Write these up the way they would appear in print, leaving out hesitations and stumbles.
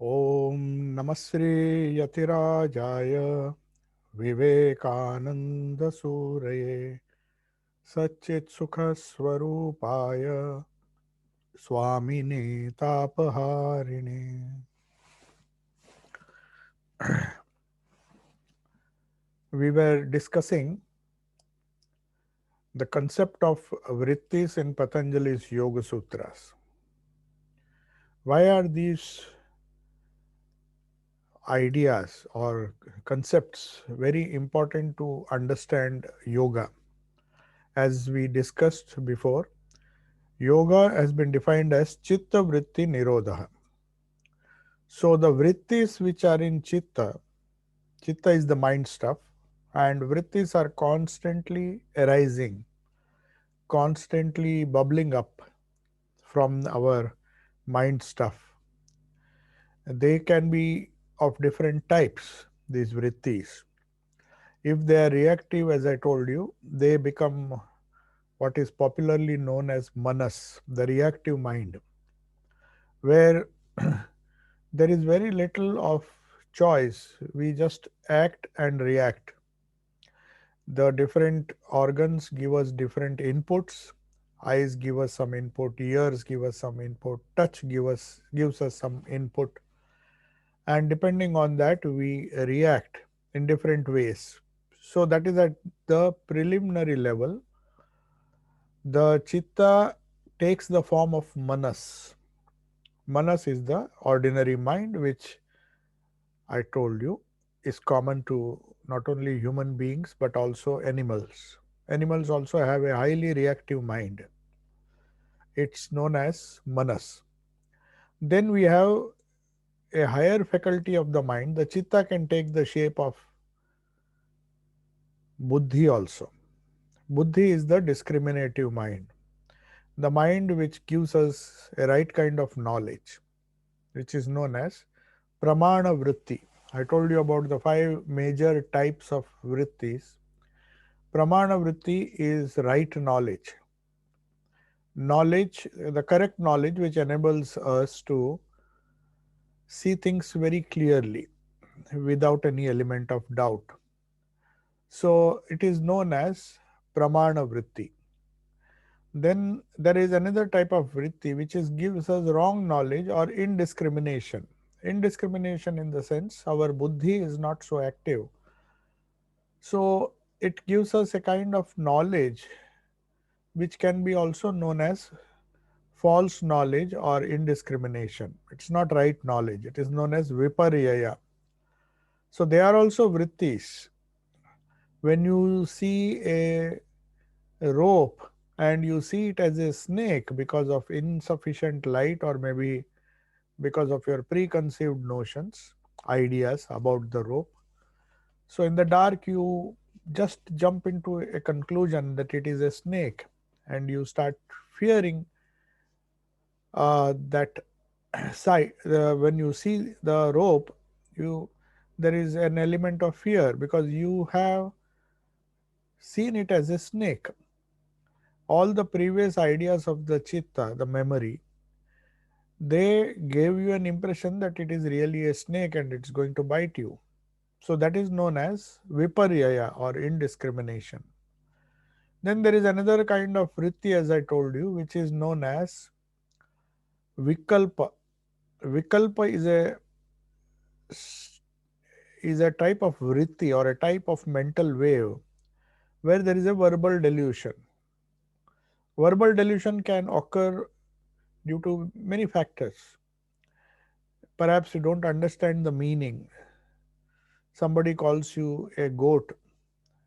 Om Namasri Yatirajaya Vivekananda Suraye Satchit Sukha Swarupaya Swamine Tapaharine. We were discussing the concept of vrittis in Patanjali's Yoga Sutras. Why are these ideas or concepts very important to understand yoga? As we discussed before, yoga has been defined as chitta vritti nirodha. So the vrittis which are in chitta, chitta is the mind stuff, and vrittis are constantly arising, constantly bubbling up from our mind stuff. They can be of different types, these vrittis. If they are reactive, as I told you, they become what is popularly known as manas, the reactive mind, where there is very little of choice. We just act and react. The different organs give us different inputs. Eyes give us some input, ears give us some input, touch gives us some input, and depending on that we react in different ways. So that is at the preliminary level. The chitta takes the form of manas. Manas is the ordinary mind which I told you is common to not only human beings but also animals. Animals also have a highly reactive mind. It's known as manas. Then we have a higher faculty of the mind. The chitta can take the shape of buddhi also. Buddhi is the discriminative mind, the mind which gives us a right kind of knowledge, which is known as pramana vritti. I told you about the five major types of vrittis. Pramana vritti is right knowledge. Knowledge, the correct knowledge which enables us to see things very clearly without any element of doubt. So it is known as pramana vritti. Then there is another type of vritti which is gives us wrong knowledge or indiscrimination. Indiscrimination in the sense our buddhi is not so active. So it gives us a kind of knowledge which can be also known as false knowledge or indiscrimination. It's not right knowledge. It is known as viparyaya. So they are also vrittis. When you see a rope and you see it as a snake because of insufficient light or maybe because of your preconceived notions, ideas about the rope. So in the dark, you just jump into a conclusion that it is a snake and you start fearing that sight. When you see the rope, you there is an element of fear because you have seen it as a snake. All the previous ideas of the chitta, the memory, they gave you an impression that it is really a snake and it's going to bite you. So that is known as viparyaya or indiscrimination. Then there is another kind of vritti, as I told you, which is known as vikalpa. Vikalpa is a type of vritti or a type of mental wave where there is a verbal delusion. Verbal delusion can occur due to many factors. Perhaps you don't understand the meaning. Somebody calls you a goat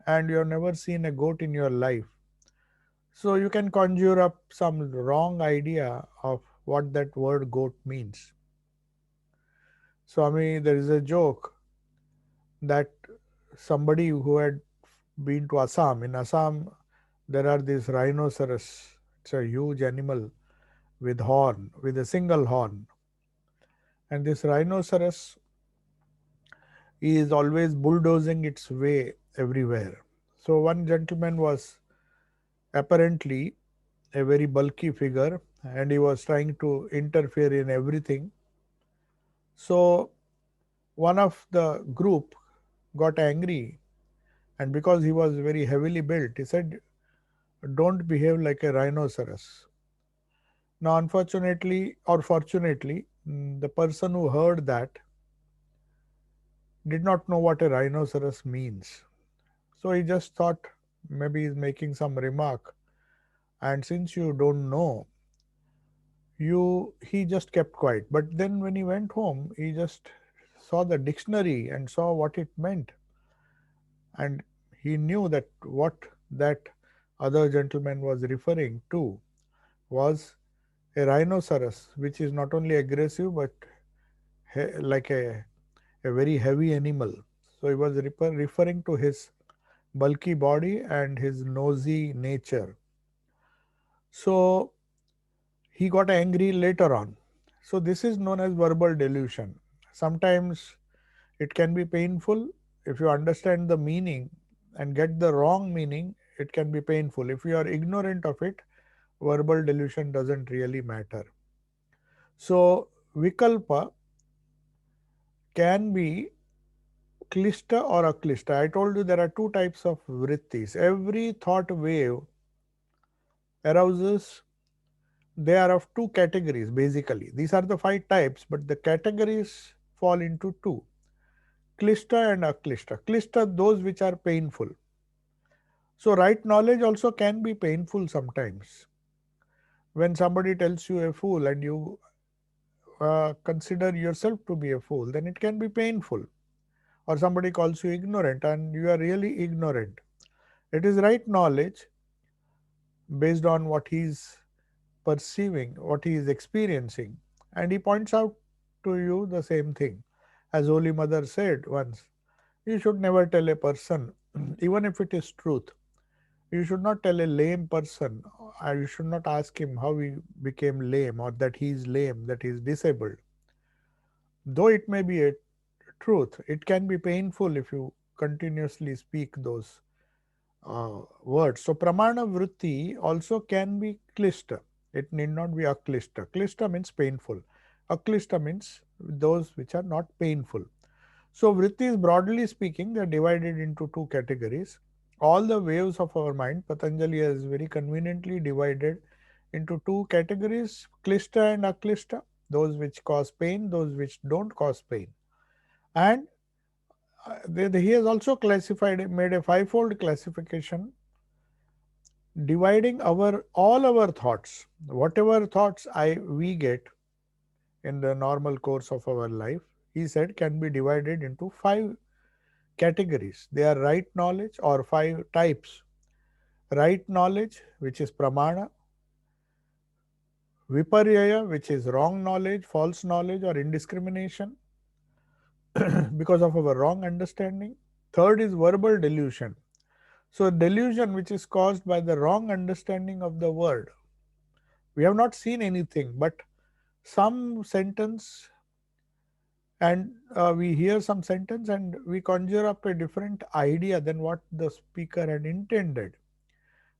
and you have never seen a goat in your life. So you can conjure up some wrong idea of what that word goat means. Swami, there is a joke that somebody who had been to Assam, in Assam, there are these rhinoceros. It's a huge animal with horn, with a single horn. And this rhinoceros is always bulldozing its way everywhere. So one gentleman was apparently a very bulky figure and he was trying to interfere in everything. So one of the group got angry, and because he was very heavily built, he said, don't behave like a rhinoceros. Now, unfortunately or fortunately, the person who heard that did not know what a rhinoceros means. So he just thought maybe he's making some remark. And since you don't know, he just kept quiet. But then when he went home, he just saw the dictionary and saw what it meant. And he knew that what that other gentleman was referring to was a rhinoceros, which is not only aggressive but like a very heavy animal. So he was referring to his bulky body and his nosy nature. So he got angry later on. So this is known as verbal delusion. Sometimes it can be painful if you understand the meaning and get the wrong meaning. It can be painful. If you are ignorant of it, verbal delusion doesn't really matter. So vikalpa can be klishta or aklishta. I told you there are two types of vrittis. Every thought wave arouses, they are of two categories basically. These are the five types, but the categories fall into two: klishta and aklishta. Klishta, those which are painful. So, right knowledge also can be painful sometimes. When somebody tells you a fool and you consider yourself to be a fool, then it can be painful. Or somebody calls you ignorant and you are really ignorant. It is right knowledge based on what he is perceiving, what he is experiencing. And he points out to you the same thing. As Holy Mother said once, you should never tell a person, even if it is truth, you should not tell a lame person, or you should not ask him how he became lame or that he is lame, that he is disabled. Though it may be a truth, it can be painful if you continuously speak those words. So pramana vritti also can be klishta. It need not be aklishta. Klishta means painful. Aklishta means those which are not painful. So vrittis, broadly speaking, they are divided into two categories. All the waves of our mind, Patanjali has very conveniently divided into two categories: klishta and aklishta. Those which cause pain, those which don't cause pain. And he has also classified, made a fivefold classification dividing our all our thoughts, whatever thoughts we get in the normal course of our life, he said can be divided into five categories. They are right knowledge, or five types: right knowledge, which is pramana; viparyaya, which is wrong knowledge, false knowledge, or indiscrimination because of our wrong understanding. Third is verbal delusion. So delusion which is caused by the wrong understanding of the word. We have not seen anything, but some sentence, and we hear some sentence and we conjure up a different idea than what the speaker had intended.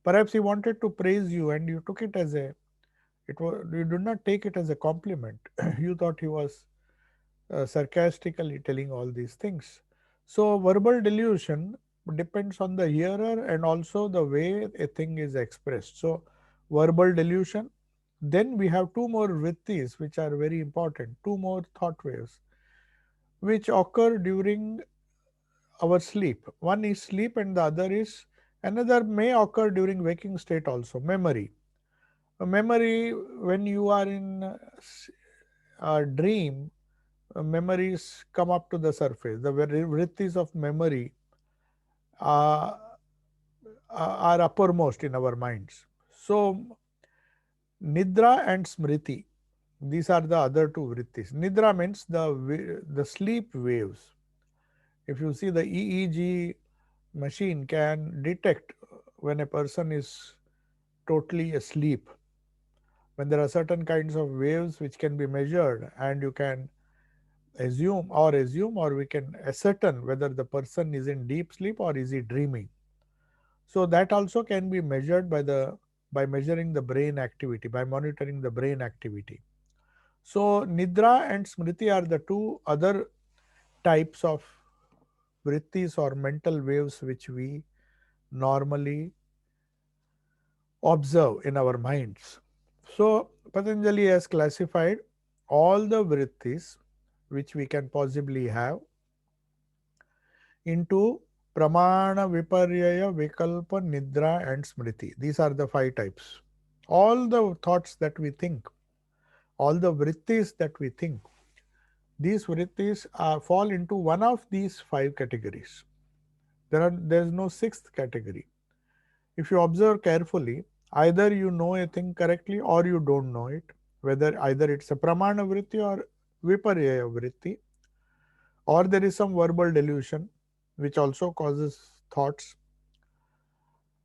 Perhaps he wanted to praise you and you took it as a, you did not take it as a compliment. You thought he was sarcastically telling all these things. So verbal delusion depends on the hearer and also the way a thing is expressed. So verbal delusion. Then we have two more vrittis which are very important, two more thought waves which occur during our sleep. One is sleep and the other is, another may occur during waking state also, memory. A memory, when you are in a dream, memories come up to the surface. The vrittis of memory uh, are uppermost in our minds. So nidra and smriti, these are the other two vrittis. Nidra means the sleep waves. If you see, the EEG machine can detect when a person is totally asleep, when there are certain kinds of waves which can be measured, and you can assume or we can ascertain whether the person is in deep sleep or is he dreaming. So that also can be measured by measuring the brain activity, by monitoring the brain activity. So Nidra and Smriti are the two other types of vrittis or mental waves which we normally observe in our minds. So Patanjali has classified all the vrittis which we can possibly have into Pramana, Viparyaya, Vikalpa, Nidra and Smriti. These are the five types. All the thoughts that we think, all the vrittis that we think, these vrittis fall into one of these five categories. There is no sixth category. If you observe carefully, either you know a thing correctly or you don't know it, whether either it's a Pramana vritti or Viparyaya vritti, or there is some verbal delusion which also causes thoughts,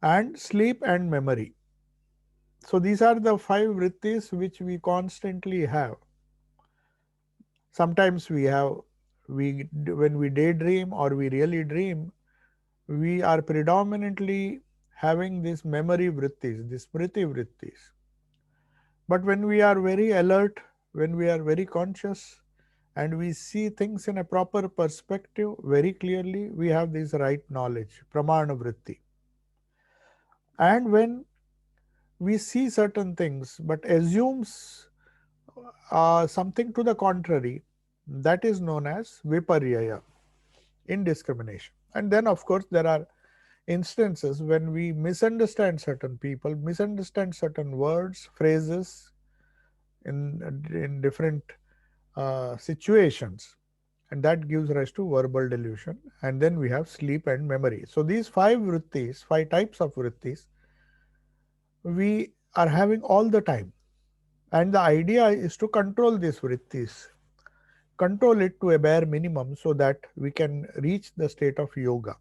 and sleep and memory. So these are the five vrittis which we constantly have. Sometimes we have, when we daydream or we really dream, we are predominantly having these memory vrittis, these smriti vrittis. But when we are very alert, when we are very conscious, and we see things in a proper perspective very clearly, we have this right knowledge, pramana vritti. And when we see certain things but assumes something to the contrary, that is known as viparyaya, indiscrimination. And then, of course, there are instances when we misunderstand certain people, misunderstand certain words, phrases in different situations, and that gives rise to verbal delusion. And then we have sleep and memory. So these five vrittis, five types of vrittis, we are having all the time. And the idea is to control these vrittis, control it to a bare minimum so that we can reach the state of yoga.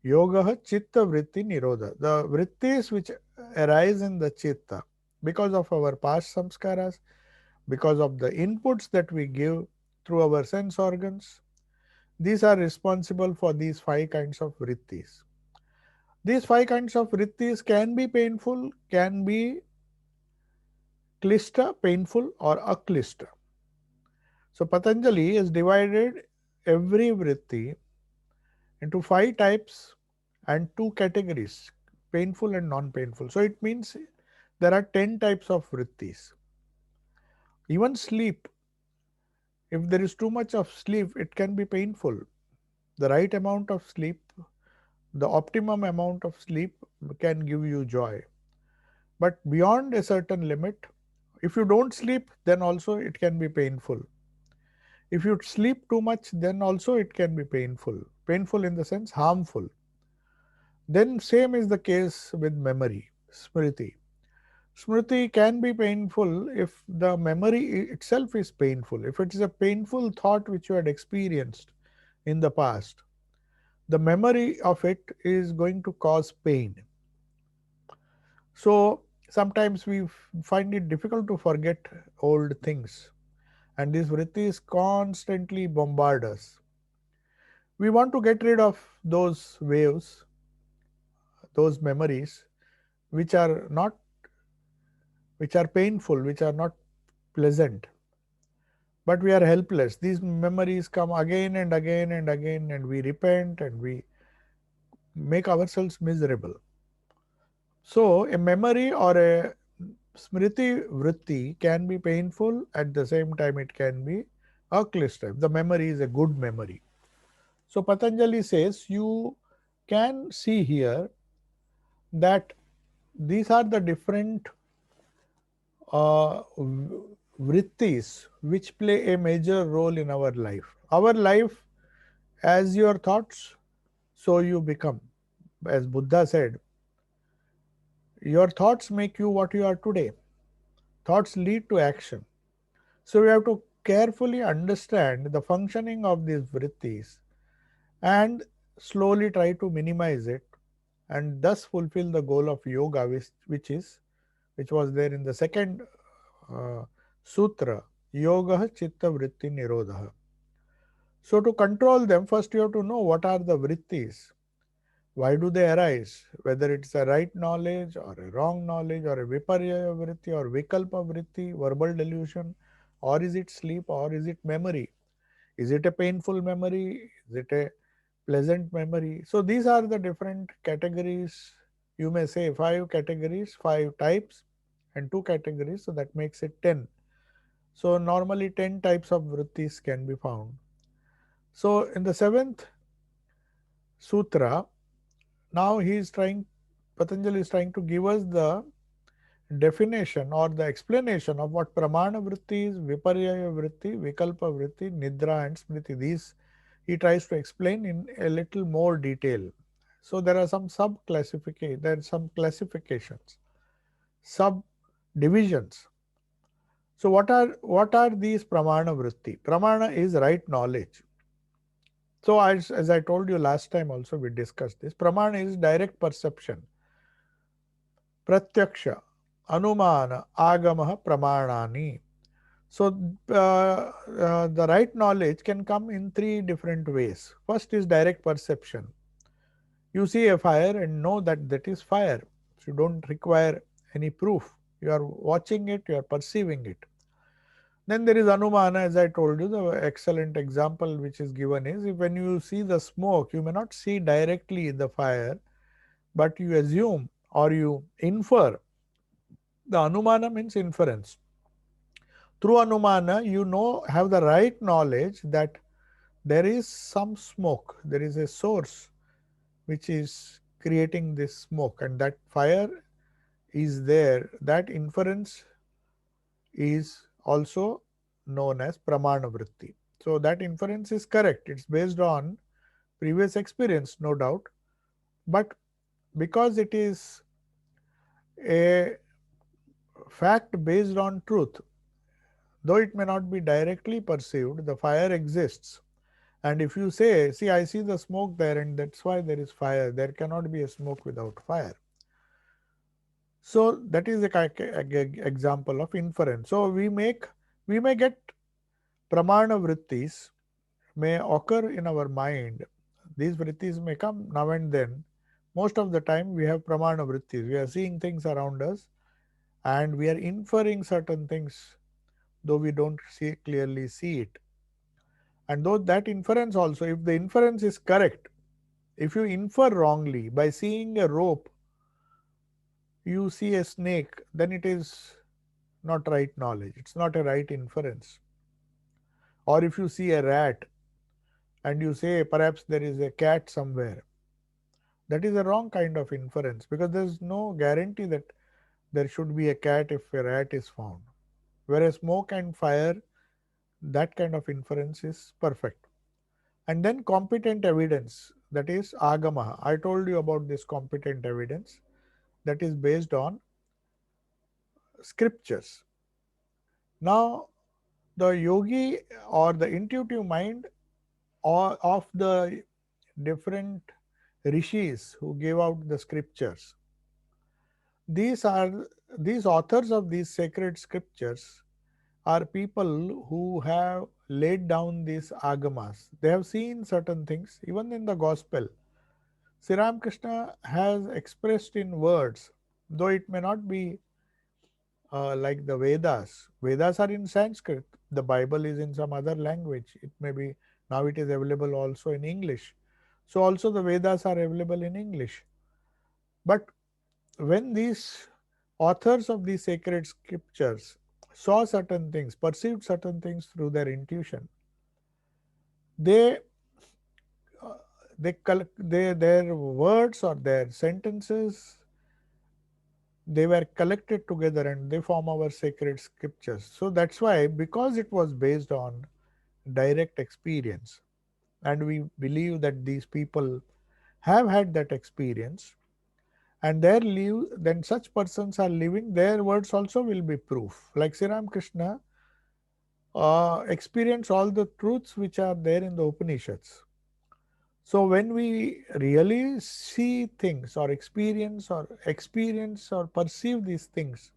Yoga chitta vritti nirodha. The vrittis which arise in the chitta because of our past samskaras, because of the inputs that we give through our sense organs, these are responsible for these five kinds of vrittis. These five kinds of vrittis can be painful, can be klishta, painful, or aklishta. So Patanjali has divided every vritti into five types and two categories, painful and non-painful. So it means there are 10 types of vrittis. Even sleep, if there is too much of sleep, it can be painful. The right amount of sleep, the optimum amount of sleep can give you joy. But beyond a certain limit, if you don't sleep, then also it can be painful. If you sleep too much, then also it can be painful. Painful in the sense harmful. Then same is the case with memory, smriti. Smriti can be painful if the memory itself is painful. If it is a painful thought which you had experienced in the past, the memory of it is going to cause pain. So sometimes we find it difficult to forget old things, and these vrittis constantly bombard us. We want to get rid of those waves, those memories which are not, which are painful, which are not pleasant. But we are helpless. These memories come again and again and again, and we repent and we make ourselves miserable. So, a memory or a smriti vritti can be painful, at the same time, it can be a klishta. The memory is a good memory. So, Patanjali says you can see here that these are the different vrittis which play a major role in our life. Our life, as your thoughts, so you become. As Buddha said, your thoughts make you what you are today. Thoughts lead to action. So we have to carefully understand the functioning of these vrittis and slowly try to minimize it, and thus fulfill the goal of yoga, which was there in the second uh, sutra, yoga chitta vritti nirodha. So to control them, first you have to know what are the vrittis. Why do they arise? Whether it's a right knowledge or a wrong knowledge or a viparya vritti or vikalpa vritti, verbal delusion, or is it sleep or is it memory? Is it a painful memory? Is it a pleasant memory? So these are the different categories. You may say five categories, five types, and two categories. So that makes it 10. So normally 10 types of vrittis can be found. So in the seventh sutra, now he is trying, Patanjali is trying to give us the definition or the explanation of what pramana vritti is, viparyaya vritti, vikalpa vritti, nidra and smriti. These he tries to explain in a little more detail. So there are some there are some classifications, sub divisions. So what are these pramana vritti? Pramana is right knowledge. So as I told you last time also we discussed this. Pramana is direct perception. Pratyaksha, Anumana, Agamaha, Pramanani. So the right knowledge can come in three different ways. First is direct perception. You see a fire and know that that is fire. So you don't require any proof. You are watching it, you are perceiving it. Then there is Anumana, as I told you, the excellent example which is given is if when you see the smoke, you may not see directly the fire, but you assume or you infer. The Anumana means inference. Through Anumana, you know, have the right knowledge that there is some smoke, there is a source which is creating this smoke, and that fire is there. That inference is also known as Pramana Vritti. So that inference is correct. It's based on previous experience, no doubt, but because it is a fact based on truth, though it may not be directly perceived, the fire exists. And if you say, see, I see the smoke there, and that's why there is fire, there cannot be a smoke without fire. So that is a example of inference. So we may get pramana vrittis may occur in our mind. These vrittis may come now and then. Most of the time we have pramana vrittis. We are seeing things around us and we are inferring certain things, though we don't clearly see it. And though that inference also, if the inference is correct, if you infer wrongly by seeing a rope, you see a snake, then it is not right knowledge. It's not a right inference. Or if you see a rat and you say perhaps there is a cat somewhere, that is a wrong kind of inference because there is no guarantee that there should be a cat if a rat is found. Whereas smoke and fire, that kind of inference is perfect. And then competent evidence, that is agama. I told you about this competent evidence that is based on scriptures. Now, the yogi or the intuitive mind or of the different rishis who gave out the scriptures, these are these authors of these sacred scriptures are people who have laid down these agamas. They have seen certain things, even in the gospel. Sri Ramakrishna has expressed in words, though it may not be like the Vedas. Vedas are in Sanskrit. The Bible is in some other language. It may be now it is available also in English. So also the Vedas are available in English. But when these authors of these sacred scriptures saw certain things, perceived certain things through their intuition, they their words or their sentences, they were collected together and they form our sacred scriptures. So that's why, because it was based on direct experience, and we believe that these people have had that experience and then such persons are living, their words also will be proof. Like Sri Ramakrishna experience all the truths which are there in the Upanishads. So when we really see things or experience or perceive these things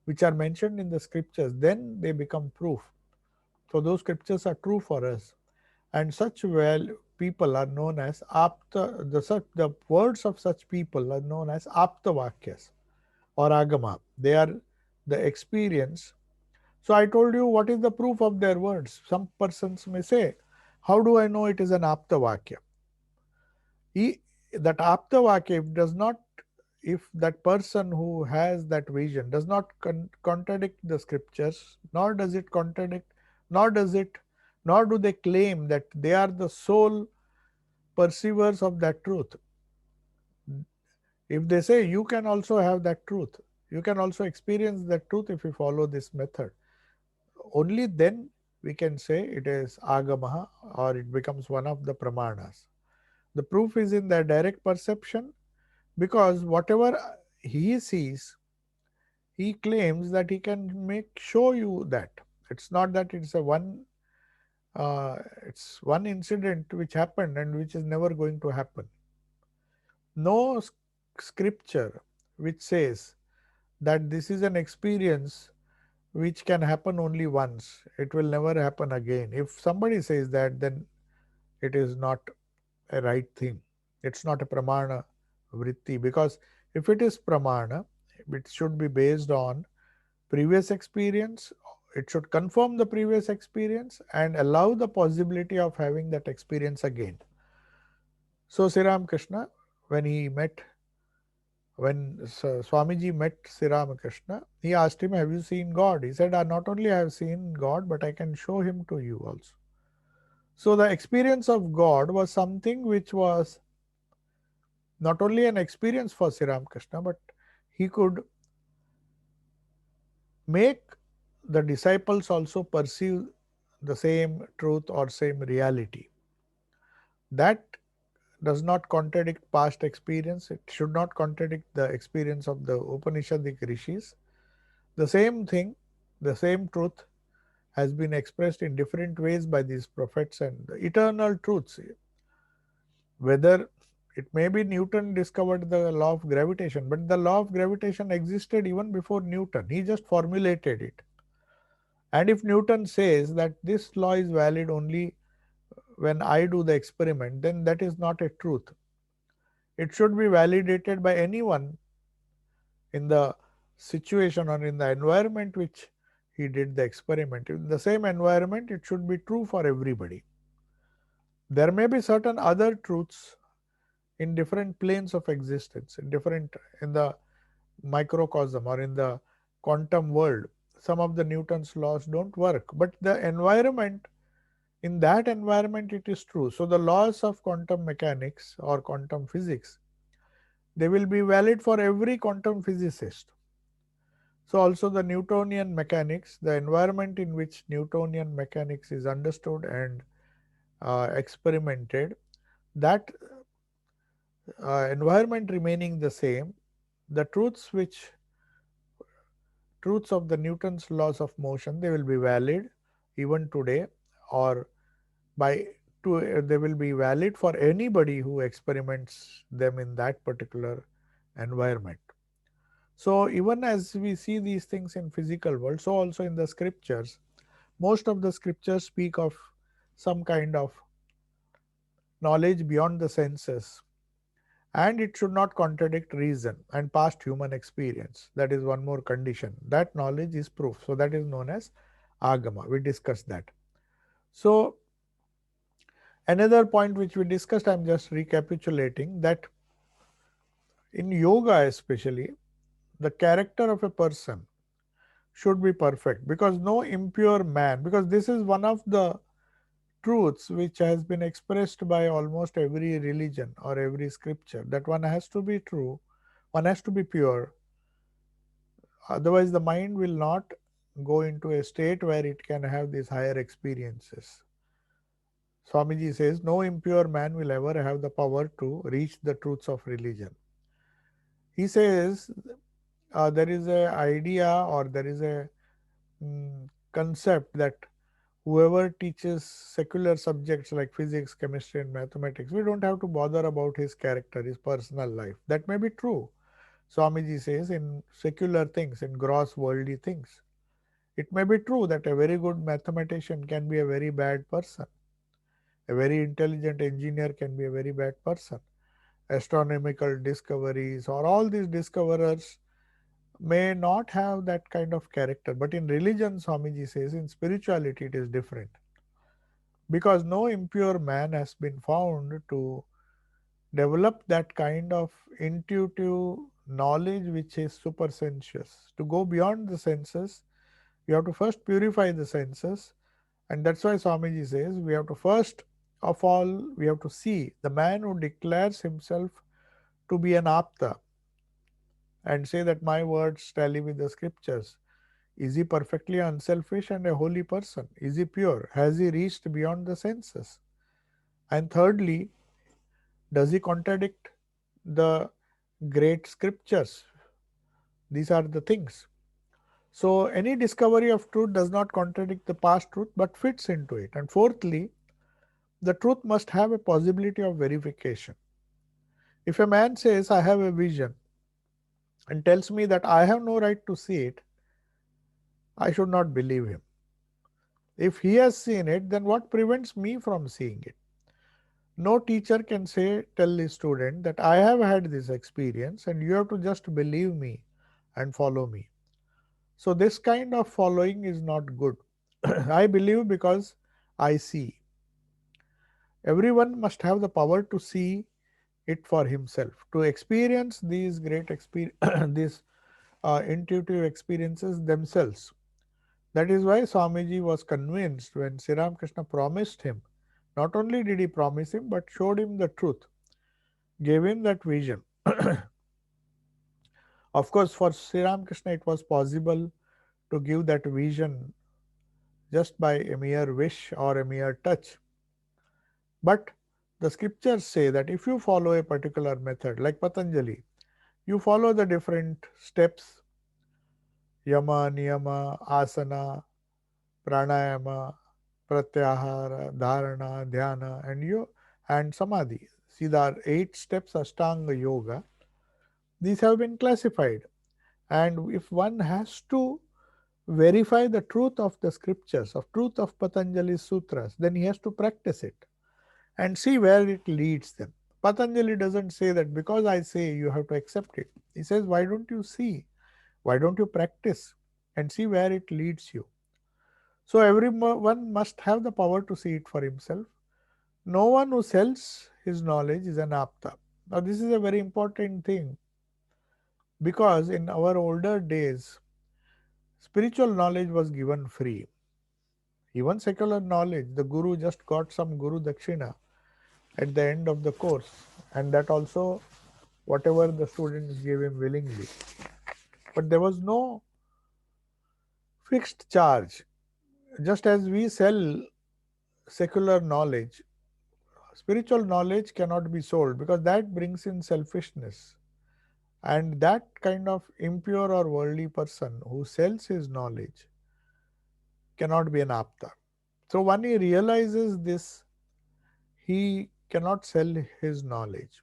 which are mentioned in the scriptures, then they become proof. So those scriptures are true for us. And such people are known as apta, the words of such people are known as apta vakyas or agama. They are the experience. So I told you what is the proof of their words. Some persons may say, how do I know it is an apta vakya? He, that apta vakya, if does not, if that person who has that vision does not contradict the scriptures, nor does it contradict, nor does it, nor do they claim that they are the sole perceivers of that truth. If they say you can also have that truth, you can also experience that truth if you follow this method, only then we can say it is agamaha or it becomes one of the pramanas. The proof is in their direct perception, because whatever he sees, he claims that he can make show you that. It's not that it's a it's one incident which happened and which is never going to happen. No scripture which says that this is an experience which can happen only once, it will never happen again. If somebody says that, then it is not a right thing. It's not a pramana vritti, because if it is pramana, it should be based on previous experience. It should confirm the previous experience and allow the possibility of having that experience again. So Sri Ramakrishna, when he met, when Swamiji met Sri Ramakrishna, he asked him, have you seen God? He said, not only I have seen God, but I can show him to you also. So the experience of God was something which was not only an experience for Sri Ramakrishna, but he could make the disciples also perceive the same truth or same reality. That does not contradict past experience. It should not contradict the experience of the Upanishadic rishis. The same thing, the same truth has been expressed in different ways by these prophets, and the eternal truths. Whether it may be Newton discovered the law of gravitation, but the law of gravitation existed even before Newton. He just formulated it. And if Newton says that this law is valid only when I do the experiment, then that is not a truth. It should be validated by anyone in the situation or in the environment which he did the experiment. In the same environment, it should be true for everybody. There may be certain other truths in different planes of existence, in the microcosm or in the quantum world. Some of the Newton's laws don't work, but the environment, in that environment it is true. So the laws of quantum mechanics or quantum physics, they will be valid for every quantum physicist. So also the Newtonian mechanics, the environment in which Newtonian mechanics is understood and experimented, that environment remaining the same, the truths of the Newton's laws of motion, they will be valid even today, or they will be valid for anybody who experiments them in that particular environment. So even as we see these things in physical world, so also in the scriptures, most of the scriptures speak of some kind of knowledge beyond the senses, and it should not contradict reason and past human experience. That is one more condition. That knowledge is proof. So that is known as agama. We discussed that. So another point which we discussed, I am just recapitulating, that in yoga especially, the character of a person should be perfect, because no impure man, because this is one of the truths which has been expressed by almost every religion or every scripture, that one has to be true, one has to be pure, otherwise the mind will not go into a state where it can have these higher experiences. Swamiji says no impure man will ever have the power to reach the truths of religion. He says there is a idea or there is a concept that whoever teaches secular subjects like physics, chemistry and mathematics, we don't have to bother about his character, his personal life. That may be true. Swamiji says in secular things, in gross worldly things. It may be true that a very good mathematician can be a very bad person. A very intelligent engineer can be a very bad person. Astronomical discoveries or all these discoverers may not have that kind of character. But in religion, Swamiji says, in spirituality, it is different. Because no impure man has been found to develop that kind of intuitive knowledge which is supersensuous. To go beyond the senses, you have to first purify the senses, and that's why Swamiji says we have to first of all we have to see the man who declares himself to be an apta and say that my words tally with the scriptures. Is he perfectly unselfish and a holy person? Is he pure? Has he reached beyond the senses? And thirdly, does he contradict the great scriptures? These are the things. So, any discovery of truth does not contradict the past truth but fits into it. And fourthly, the truth must have a possibility of verification. If a man says, I have a vision and tells me that I have no right to see it, I should not believe him. If he has seen it, then what prevents me from seeing it? No teacher can say, tell the student that I have had this experience and you have to just believe me and follow me. So, this kind of following is not good. I believe because I see. Everyone must have the power to see it for himself, to experience these these intuitive experiences themselves. That is why Swamiji was convinced when Sri Ramakrishna promised him. Not only did he promise him, but showed him the truth, gave him that vision. Of course, for Sri Ramakrishna, it was possible to give that vision just by a mere wish or a mere touch. But the scriptures say that if you follow a particular method, like Patanjali, you follow the different steps yama, niyama, asana, pranayama, pratyahara, dharana, dhyana, and samadhi. See, there are 8 steps Ashtanga Yoga. These have been classified. And if one has to verify the truth of the scriptures, of truth of Patanjali's sutras, then he has to practice it and see where it leads them. Patanjali doesn't say that because I say you have to accept it. He says, why don't you see? Why don't you practice and see where it leads you? So everyone must have the power to see it for himself. No one who sells his knowledge is an apta. Now this is a very important thing because in our older days, spiritual knowledge was given free. Even secular knowledge, the guru just got some guru dakshina at the end of the course, and that also whatever the students gave him willingly. But there was no fixed charge. Just as we sell secular knowledge, spiritual knowledge cannot be sold because that brings in selfishness. And that kind of impure or worldly person who sells his knowledge cannot be an apta. So when he realizes this, he cannot sell his knowledge.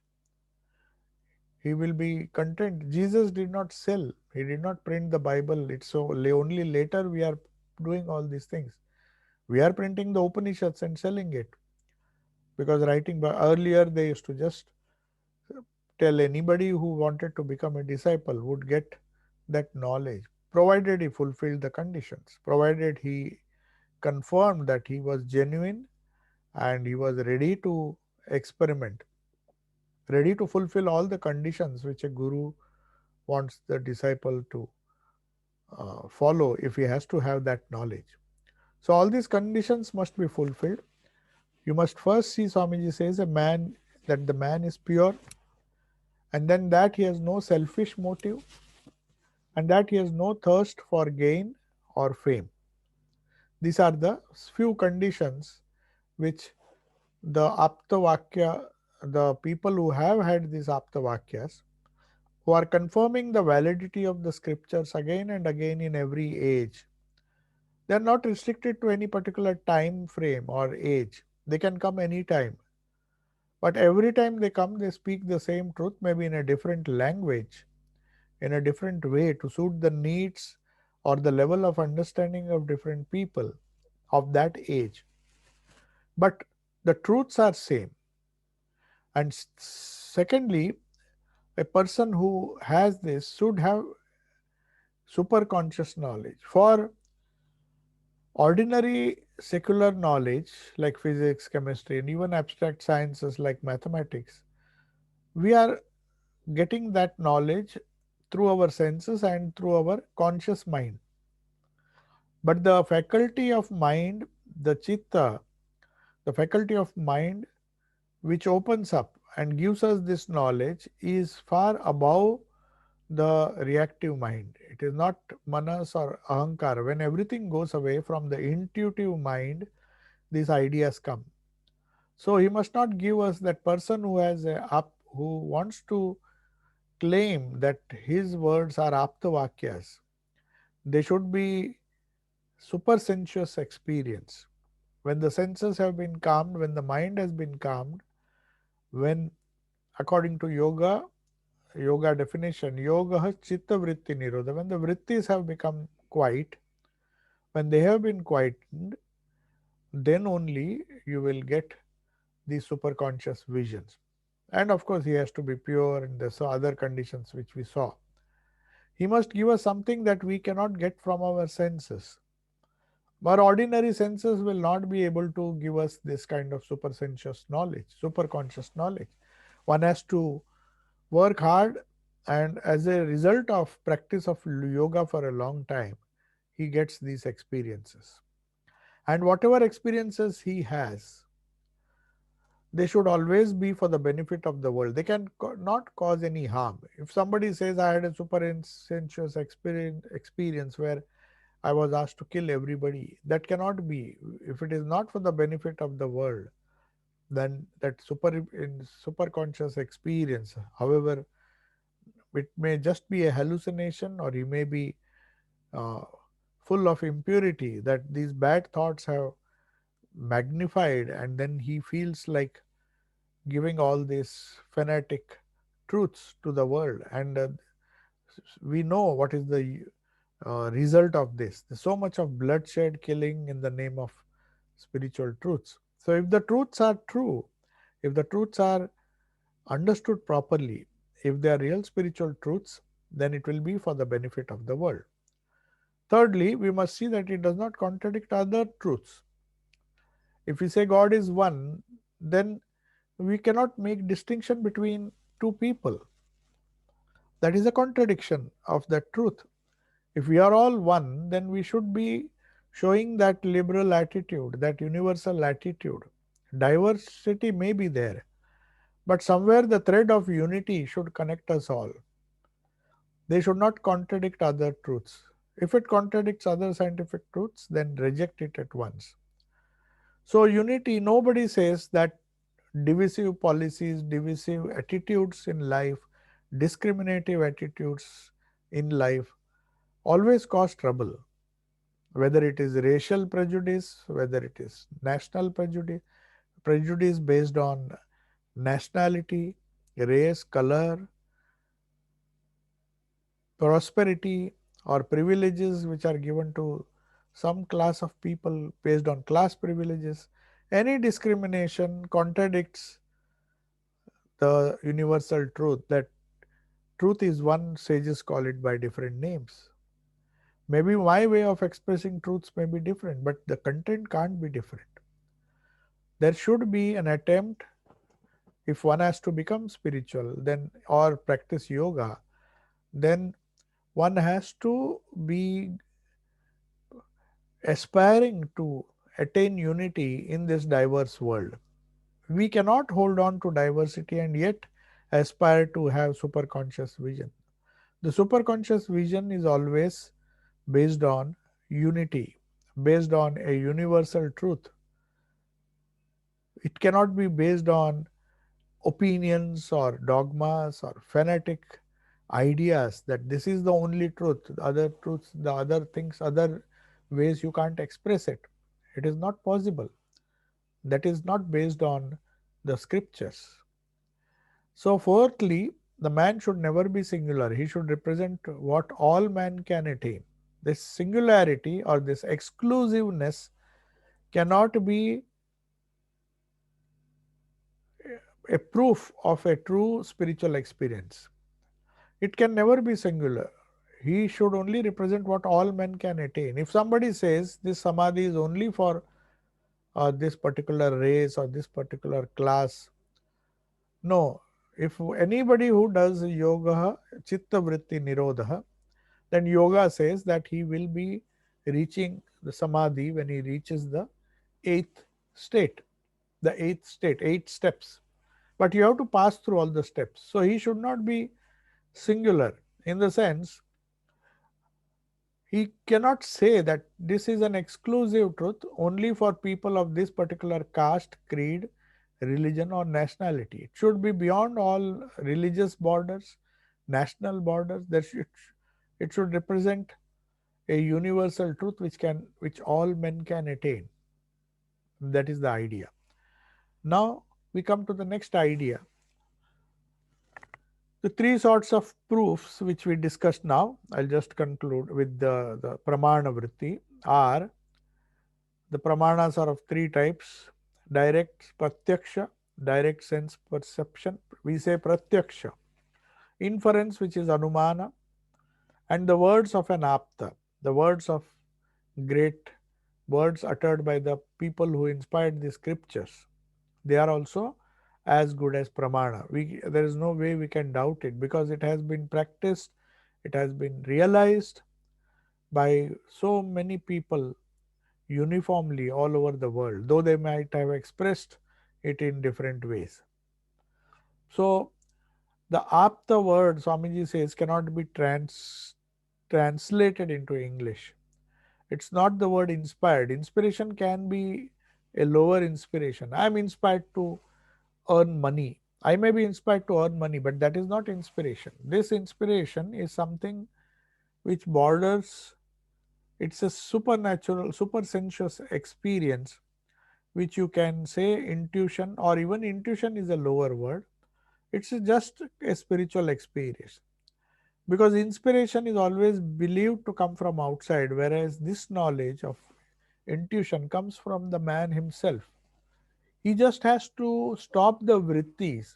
He will be content. Jesus did not sell. He did not print the Bible. It's so only later we are doing all these things. We are printing the Upanishads and selling it because writing by earlier they used to just tell anybody who wanted to become a disciple would get that knowledge provided he fulfilled the conditions, provided he confirmed that he was genuine and he was ready to experiment, ready to fulfill all the conditions which a guru wants the disciple to follow if he has to have that knowledge. So, all these conditions must be fulfilled. You must first see, Swamiji says, a man that the man is pure, and then that he has no selfish motive, and that he has no thirst for gain or fame. These are the few conditions which the Aptavakya, the people who have had these Aptavakyas, who are confirming the validity of the scriptures again and again in every age. They are not restricted to any particular time frame or age. They can come anytime. But every time they come, they speak the same truth, maybe in a different language, in a different way to suit the needs or the level of understanding of different people of that age. But the truths are same. And secondly, a person who has this should have super conscious knowledge. For ordinary secular knowledge like physics, chemistry, and even abstract sciences like mathematics, we are getting that knowledge through our senses and through our conscious mind. But the faculty of mind, the chitta, the faculty of mind which opens up and gives us this knowledge is far above the reactive mind. It is not manas or ahankara. When everything goes away from the intuitive mind, these ideas come. So he must not give us that person who has who wants to claim that his words are aptavakyas. They should be super sensuous experience. When the senses have been calmed, when the mind has been calmed, when according to yoga definition, yoga chitta vritti nirodha, when the vrittis have become quiet, when they have been quietened, then only you will get these superconscious visions. And of course, he has to be pure, and there's other conditions which we saw. He must give us something that we cannot get from our senses. Our ordinary senses will not be able to give us this kind of supersensuous knowledge, superconscious knowledge. One has to work hard, and as a result of practice of yoga for a long time, he gets these experiences. And whatever experiences he has, they should always be for the benefit of the world. They can not cause any harm. If somebody says, I had a super sensuous experience where I was asked to kill everybody, that cannot be. If it is not for the benefit of the world, then that super conscious experience, however, it may just be a hallucination, or he may be uh, full of impurity, that these bad thoughts have magnified, and then he feels like giving all these fanatic truths to the world. And we know what is the result of this. There's so much of bloodshed, killing in the name of spiritual truths. So if the truths are true, if the truths are understood properly, if they are real spiritual truths, then it will be for the benefit of the world. Thirdly, we must see that it does not contradict other truths. If we say God is one, then we cannot make distinction between two people. That is a contradiction of that truth. If we are all one, then we should be showing that liberal attitude, that universal attitude. Diversity may be there, but somewhere the thread of unity should connect us all. They should not contradict other truths. If it contradicts other scientific truths, then reject it at once. So, unity, nobody says that divisive policies, divisive attitudes in life, discriminative attitudes in life always cause trouble. Whether it is racial prejudice, whether it is national prejudice, prejudice based on nationality, race, color, prosperity, or privileges which are given to some class of people based on class privileges. Any discrimination contradicts the universal truth that truth is one, sages call it by different names. Maybe my way of expressing truths may be different, but the content can't be different. There should be an attempt, if one has to become spiritual then or practice yoga, then one has to be aspiring to attain unity in this diverse world. We cannot hold on to diversity and yet aspire to have superconscious vision. The superconscious vision is always based on unity, based on a universal truth. It cannot be based on opinions or dogmas or fanatic ideas that this is the only truth, the other truths, the other things, other ways you can't express it. It is not possible. That is not based on the scriptures. So, fourthly, the man should never be singular. He should represent what all man can attain. This singularity or this exclusiveness cannot be a proof of a true spiritual experience. It can never be singular. He should only represent what all men can attain. If somebody says this samadhi is only for this particular race or this particular class, no. If anybody who does yoga, chitta vritti nirodha, then yoga says that he will be reaching the samadhi when he reaches the eighth state, eight steps. But you have to pass through all the steps. So he should not be singular in the sense he cannot say that this is an exclusive truth only for people of this particular caste, creed, religion, or nationality. It should be beyond all religious borders, national borders. It should represent a universal truth which all men can attain. That is the idea. Now we come to the next idea. The three sorts of proofs which we discussed now, I'll just conclude with the pramana vritti, are the pramanas are of three types: direct pratyaksha, direct sense perception, we say pratyaksha, inference, which is anumana, and the words of an apta, the words of great words uttered by the people who inspired the scriptures. They are also as good as pramana. There is no way we can doubt it because it has been practiced, it has been realized by so many people uniformly all over the world, though they might have expressed it in different ways. So the apta word, Swamiji says, cannot be translated into English. It's not the word inspired. Inspiration can be a lower inspiration. I am inspired to earn money. I may be inspired to earn money, but that is not inspiration. This inspiration is something which borders, it's a supernatural, supersensuous experience, which you can say intuition, or even intuition is a lower word. It's just a spiritual experience. Because inspiration is always believed to come from outside, whereas this knowledge of intuition comes from the man himself. He just has to stop the vrittis,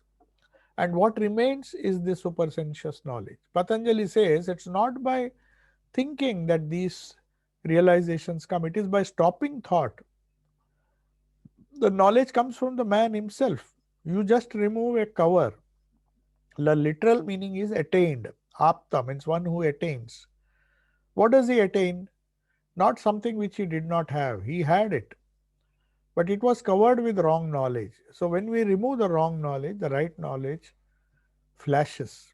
and what remains is the supersensuous knowledge. Patanjali says it's not by thinking that these realizations come, it is by stopping thought. The knowledge comes from the man himself. You just remove a cover. The literal meaning is attained. Apta means one who attains. What does he attain? Not something which he did not have. He had it, but it was covered with wrong knowledge. So when we remove the wrong knowledge, the right knowledge flashes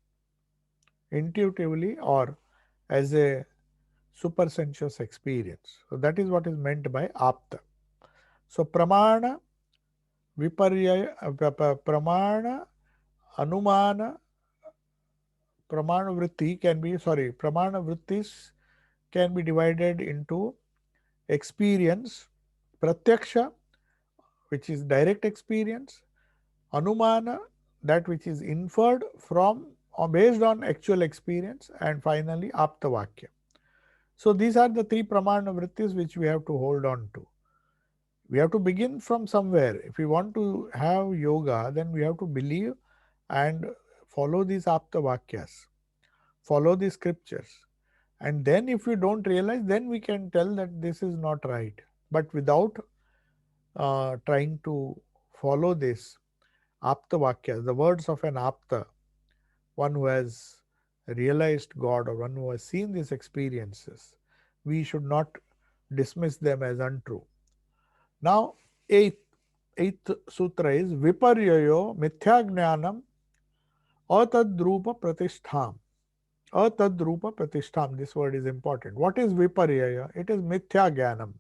intuitively or as a supersensuous experience. So that is what is meant by apta. So pramana, viparyaya, pramana, anumana, pramana vritti can be, pramana vrittis can be divided into experience, pratyaksha, which is direct experience, anumana, that which is inferred from or based on actual experience, and finally aptavakya. So these are the three pramana vrittis which we have to hold on to. We have to begin from somewhere. If we want to have yoga, then we have to believe and follow these aptavakyas, follow the scriptures. And then if we don't realize, then we can tell that this is not right. But without trying to follow this aptavakyas, the words of an apta, one who has realized God or one who has seen these experiences, we should not dismiss them as untrue. Now, eighth sutra is Viparyayo Mithyagnanam Atadrupa Pratishtham. Atadrupa Pratishtham, this word is important. What is Viparyaya? It is Mithyagnanam.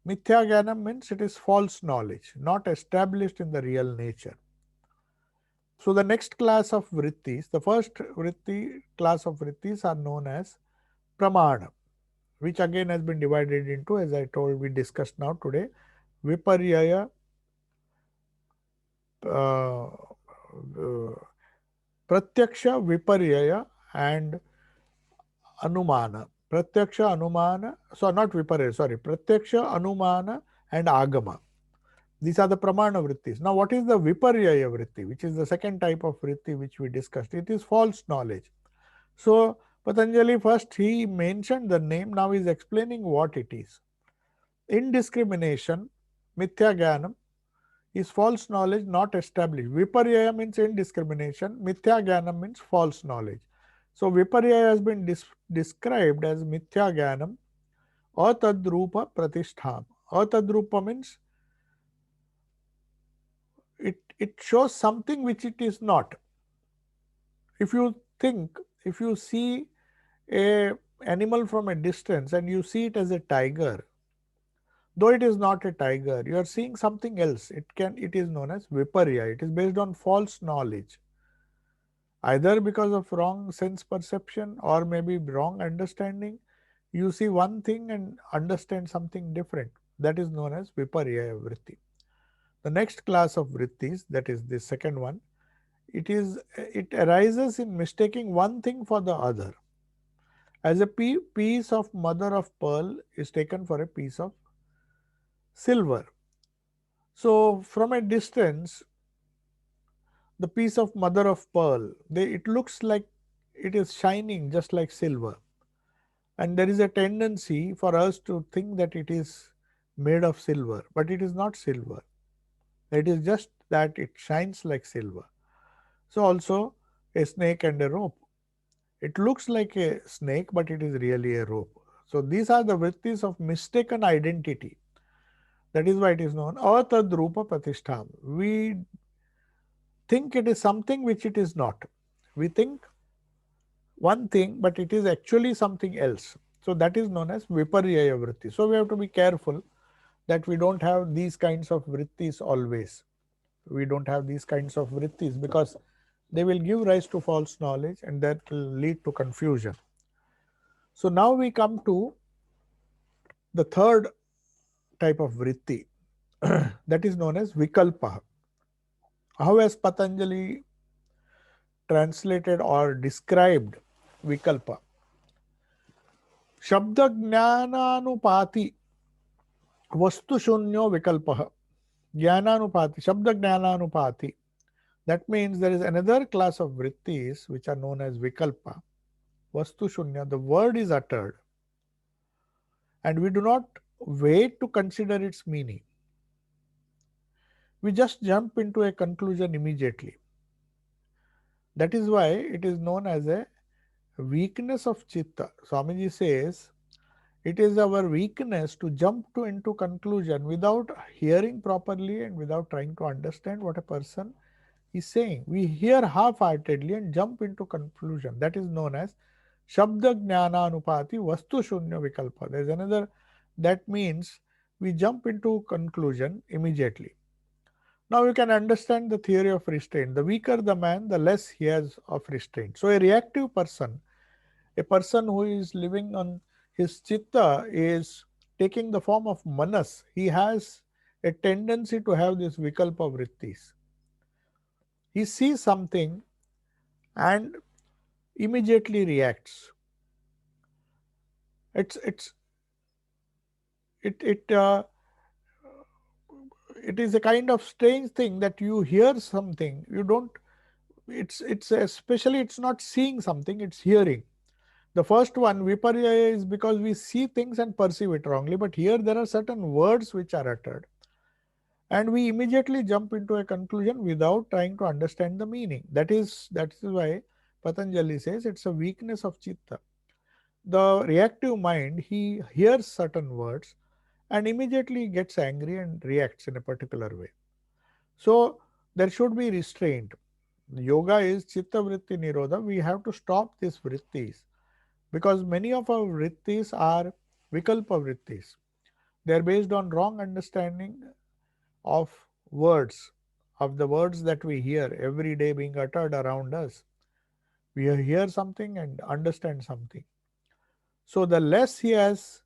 Mithyagnanam means it is false knowledge, not established in the real nature. So the next class of vrittis, the first class of vrittis are known as pramana, which again has been divided into, as I told, we discussed now today, viparyaya, pratyaksha, viparyaya, and anumana. Pratyaksha, anumana, so not viparya, sorry, pratyaksha, anumana, and agama. These are the pramana vrittis. Now, what is the viparyaya vritti, which is the second type of vritti which we discussed? It is false knowledge. So, Patanjali first he mentioned the name, now he is explaining what it is. Indiscrimination, mithya jnanam, is false knowledge not established. Viparyaya means indiscrimination, mithya jnanam means false knowledge. So, viparyaya has been described as mithya jnanam, atadrupa pratistham. Atadrupa means it shows something which it is not. If you think, if you see a animal from a distance and you see it as a tiger, though it is not a tiger, you are seeing something else. It is known as viparya. It is based on false knowledge, either because of wrong sense perception or maybe wrong understanding. You see one thing and understand something different. That is known as viparya vritti. The next class of vrittis, that is the second one, it arises in mistaking one thing for the other. As a piece of mother of pearl is taken for a piece of silver. So, from a distance, the piece of mother of pearl, it looks like it is shining just like silver. And there is a tendency for us to think that it is made of silver, but it is not silver. It is just that it shines like silver. So, also a snake and a rope. It looks like a snake, but it is really a rope. So, these are the vrittis of mistaken identity. That is why it is known atadrupa pratistham. We think it is something which it is not. We think one thing, but it is actually something else. So, that is known as viparyaya vritti. So, we have to be careful that we don't have these kinds of vrittis always. We don't have these kinds of vrittis because they will give rise to false knowledge and that will lead to confusion. So, now we come to the third type of vritti that is known as vikalpa. How has Patanjali translated or described vikalpa? Shabda jnananupati vastu shunyo vikalpa. Jnananupati, Shabda jnananupati. That means there is another class of vrittis which are known as vikalpa. Vastu shunya, the word is uttered and we do not wait to consider its meaning. We just jump into a conclusion immediately. That is why it is known as a weakness of chitta. Swamiji says it is our weakness to jump into conclusion without hearing properly and without trying to understand what a person is saying. We hear half-heartedly and jump into conclusion. That is known as Shabda Jnananupati Vastu Shunya Vikalpa. There is another, that means we jump into conclusion immediately. Now you can understand the theory of restraint. The weaker the man, the less he has of restraint. So a reactive person, a person who is living on his chitta, is taking the form of manas. He has a tendency to have this vikalpa vrittis. He sees something and immediately reacts. It's it it it is a kind of strange thing that you hear something, you don't, it's especially it's not seeing something, it's hearing. The first one, viparya, is because we see things and perceive it wrongly, but here there are certain words which are uttered and we immediately jump into a conclusion without trying to understand the meaning. That is why Patanjali says it's a weakness of chitta. The reactive mind, he hears certain words and immediately gets angry and reacts in a particular way. So there should be restraint. Yoga is chitta vritti nirodha. We have to stop these vrittis because many of our vrittis are vikalpa vrittis. They are based on wrong understanding of words, of the words that we hear every day being uttered around us. We hear something and understand something. So the less he has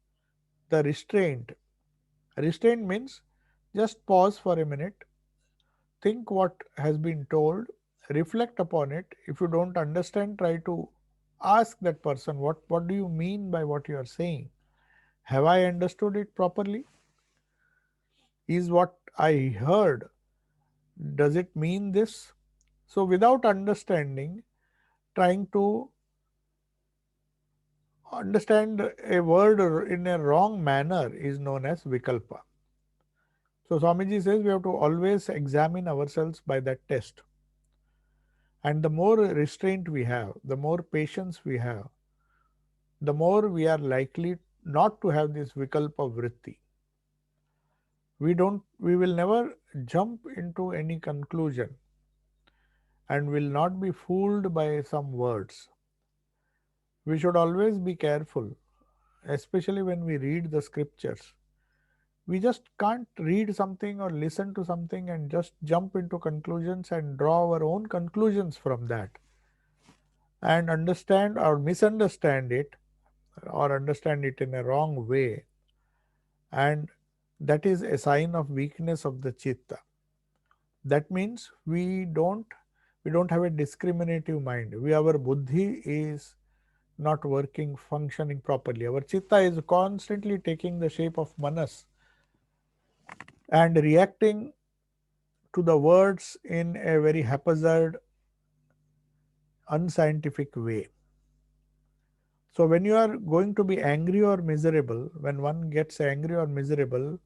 the restraint. Restraint means just pause for a minute, think what has been told, reflect upon it. If you don't understand, try to ask that person, what do you mean by what you are saying? Have I understood it properly? Is what I heard, does it mean this? So, without understanding, trying to understand a word in a wrong manner is known as vikalpa. So, Swamiji says we have to always examine ourselves by that test. And the more restraint we have, the more patience we have, the more we are likely not to have this vikalpa vritti. We will never jump into any conclusion and will not be fooled by some words. We should always be careful, especially when we read the scriptures. We just can't read something or listen to something and just jump into conclusions and draw our own conclusions from that and understand or misunderstand it or understand it in a wrong way, and that is a sign of weakness of the chitta. That means we don't have a discriminative mind. Our buddhi is not working, functioning properly. Our chitta is constantly taking the shape of manas and reacting to the words in a very haphazard, unscientific way. So when you are going to be angry or miserable, when one gets angry or miserable,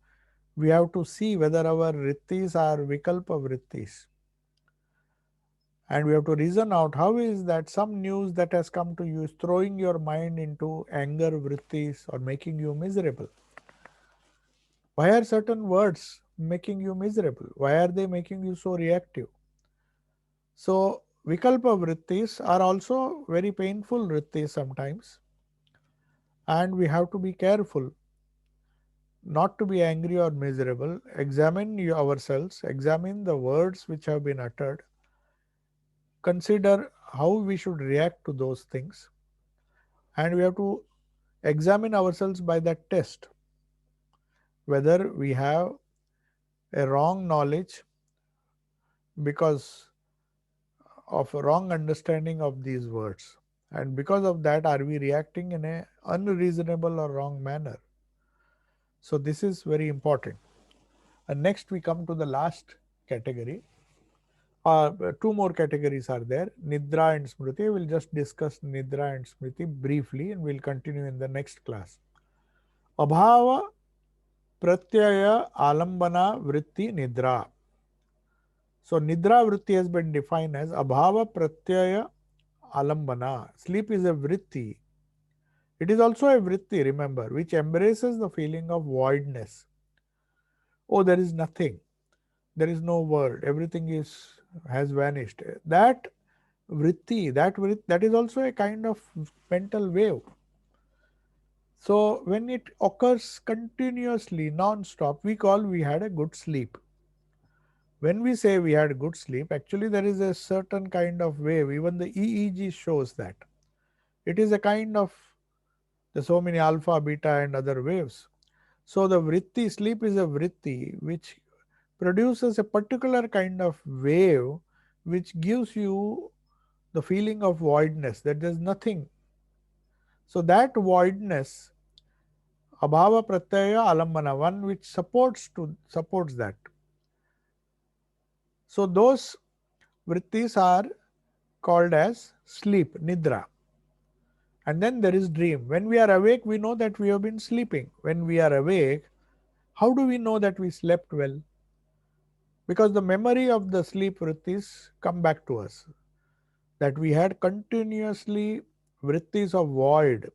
we have to see whether our vrittis are vikalpa vrittis. And we have to reason out how is that some news that has come to you is throwing your mind into anger vrittis or making you miserable. Why are certain words making you miserable? Why are they making you so reactive? So vikalpa vrittis are also very painful vrittis sometimes, and we have to be careful not to be angry or miserable. Examine ourselves, examine the words which have been uttered, consider how we should react to those things, and we have to examine ourselves by that test whether we have a wrong knowledge because of a wrong understanding of these words, and because of that are we reacting in a unreasonable or wrong manner. So this is very important. And next we come to the last category. Two more categories are there, Nidra and Smriti. We'll just discuss Nidra and Smriti briefly and we'll continue in the next class. Abhava Pratyaya Alambana Vritti Nidra. So Nidra Vritti has been defined as Abhava Pratyaya Alambana. Sleep is a Vritti. It is also a Vritti, remember, which embraces the feeling of voidness. Oh, there is nothing. There is no world. Everything has vanished. That vritti, that is also a kind of mental wave. So when it occurs continuously, non-stop, we had a good sleep. When we say we had good sleep, actually there is a certain kind of wave. Even the EEG shows that. It is a kind of, there's so many alpha, beta and other waves. So the vritti, sleep is a vritti which produces a particular kind of wave which gives you the feeling of voidness, that there's nothing. So that voidness, abhava pratyaya alambana, one which supports that. So those vrittis are called as sleep, nidra. And then there is dream. When we are awake, we know that we have been sleeping. When we are awake, how do we know that we slept well? Because the memory of the sleep vrittis come back to us. That we had continuously vrittis of void,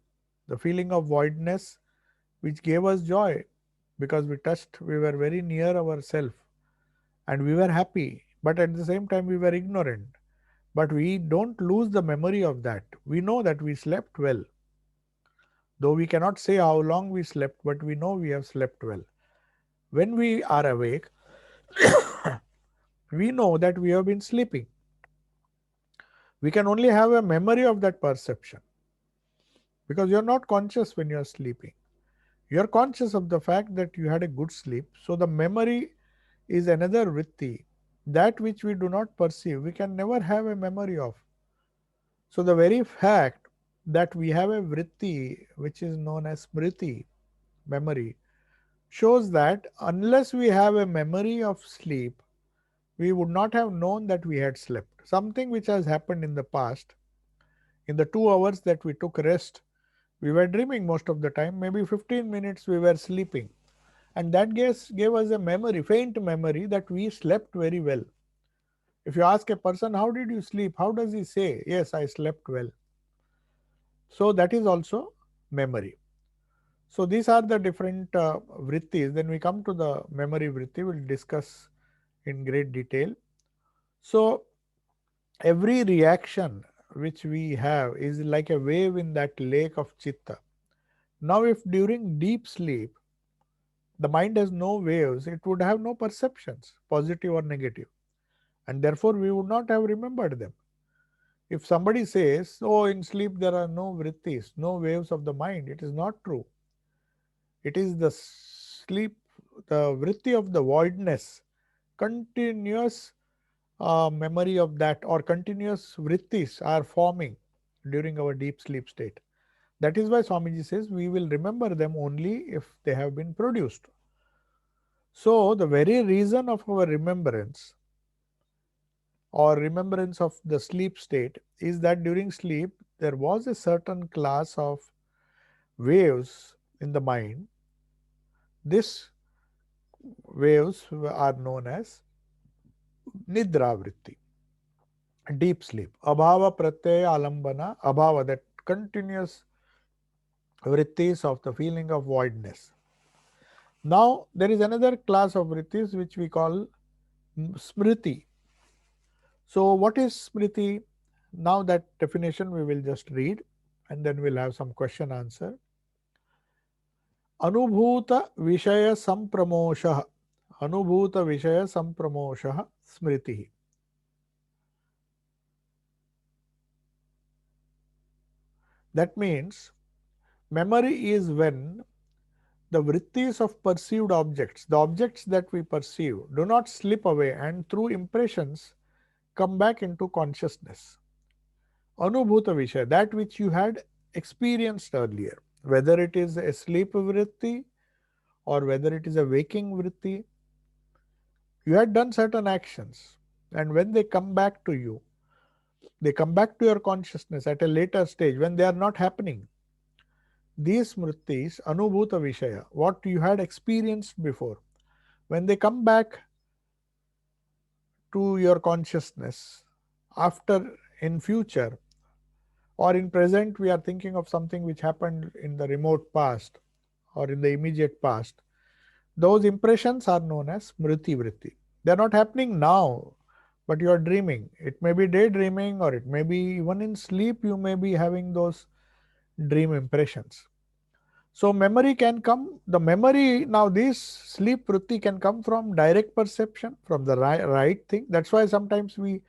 the feeling of voidness which gave us joy because we were very near ourselves and we were happy, but at the same time we were ignorant. But we don't lose the memory of that. We know that we slept well. Though we cannot say how long we slept, but we know we have slept well. When we are awake, we know that we have been sleeping. We can only have a memory of that perception because you are not conscious when you are sleeping. You are conscious of the fact that you had a good sleep. So the memory is another vritti. That which we do not perceive, we can never have a memory of. So the very fact that we have a vritti which is known as smriti, memory, shows that unless we have a memory of sleep, we would not have known that we had slept. Something which has happened in the past, in the 2 hours that we took rest, we were dreaming most of the time, maybe 15 minutes we were sleeping. And that gave us a memory, faint memory, that we slept very well. If you ask a person, how did you sleep? How does he say, yes, I slept well? So that is also memory. So these are the different vrittis. Then we come to the memory vritti, we'll discuss in great detail. So every reaction which we have is like a wave in that lake of chitta. Now, if during deep sleep the mind has no waves, it would have no perceptions, positive or negative, and therefore we would not have remembered them. If somebody says, oh, in sleep there are no vrittis, no waves of the mind, it is not true. It is the sleep, the vritti of the voidness, continuous memory of that, or continuous vrittis are forming during our deep sleep state. That is why Swamiji says we will remember them only if they have been produced. So, the very reason of our remembrance or remembrance of the sleep state is that during sleep there was a certain class of waves in the mind. These waves are known as nidra vritti, deep sleep. Abhava pratyaya alambana, abhava, that continuous vrittis of the feeling of voidness. Now, there is another class of vrittis which we call smriti. So, what is smriti? Now, that definition we will just read and then we'll have some question answer. अनुभूत विषय संप्रमोषः, अनुभूत विषय संप्रमोषः स्मृति. That means memory is when the vrittis of perceived objects, the objects that we perceive, do not slip away and through impressions come back into consciousness. Anubhuta Vishaya, that which you had experienced earlier, whether it is a sleep vritti or whether it is a waking vritti, you had done certain actions, and when they come back to you, they come back to your consciousness at a later stage when they are not happening. These smritis, Anubhuta Vishaya, what you had experienced before, when they come back to your consciousness after in future or in present, we are thinking of something which happened in the remote past or in the immediate past, those impressions are known as smriti vritti. They are not happening now, but you are dreaming. It may be daydreaming, or it may be even in sleep you may be having those dream impressions. So memory can come, the memory now, this sleep vritti can come from direct perception, from the right thing. That's why sometimes we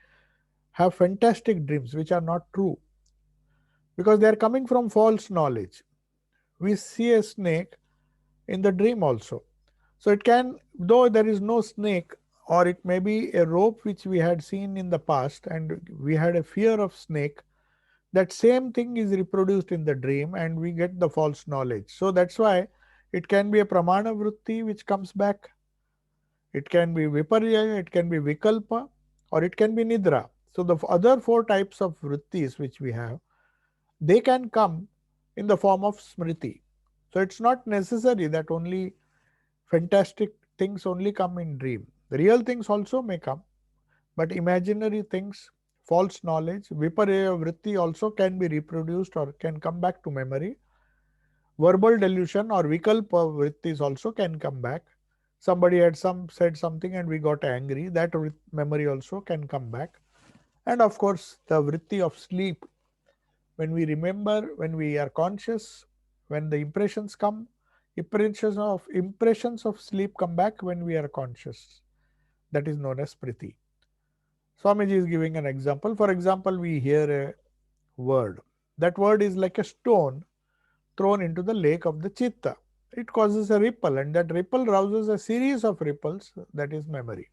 have fantastic dreams which are not true, because they are coming from false knowledge. We see a snake in the dream also. So it can, though there is no snake, or it may be a rope which we had seen in the past and we had a fear of snake, that same thing is reproduced in the dream and we get the false knowledge. So that's why it can be a pramana vritti which comes back. It can be viparya, it can be vikalpa, or it can be nidra. So the other four types of vrittis which we have, they can come in the form of smriti. So it's not necessary that only fantastic things only come in dream. The real things also may come, but imaginary things, false knowledge, viparya vritti also can be reproduced or can come back to memory. Verbal delusion or vikalpa vrittis also can come back. Somebody had said something and we got angry. That memory also can come back. And of course, the vritti of sleep, when we remember, when we are conscious, when the impressions come, impressions of sleep come back when we are conscious. That is known as priti. Swamiji is giving an example. For example, we hear a word. That word is like a stone thrown into the lake of the chitta. It causes a ripple, and that ripple rouses a series of ripples, that is memory.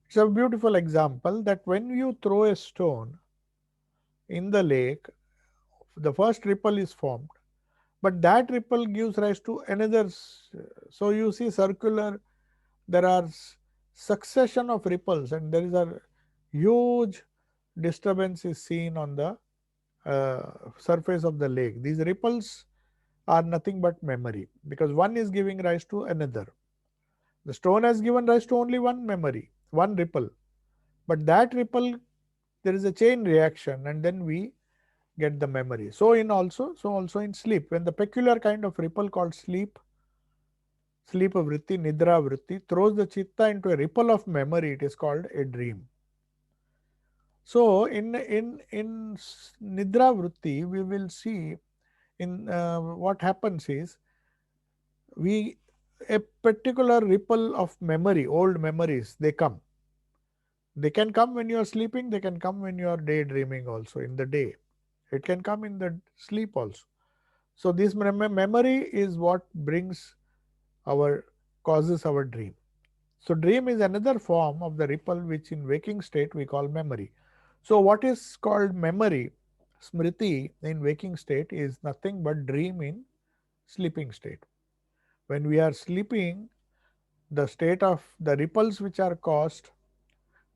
It's a beautiful example that when you throw a stone in the lake, the first ripple is formed. but that ripple gives rise to another. So you see circular, there are succession of ripples, and there is a huge disturbance is seen on the surface of the lake. These ripples are nothing but memory, because one is giving rise to another. The stone has given rise to only one memory, one ripple, but that ripple, there is a chain reaction, and then we get the memory. So also in sleep, when the peculiar kind of ripple called sleep vritti, nidra vritti, throws the chitta into a ripple of memory, it is called a dream. So in nidra vritti, we will see in what happens is, we a particular ripple of memory, old memories, they come. They can come when you are sleeping, they can come when you are daydreaming also in the day. It can come in the sleep also. So this memory is what brings our causes our dream. So dream is another form of the ripple which in waking state we call memory. So what is called memory, smriti, in waking state is nothing but dream in sleeping state. When we are sleeping, the state of the ripples which are caused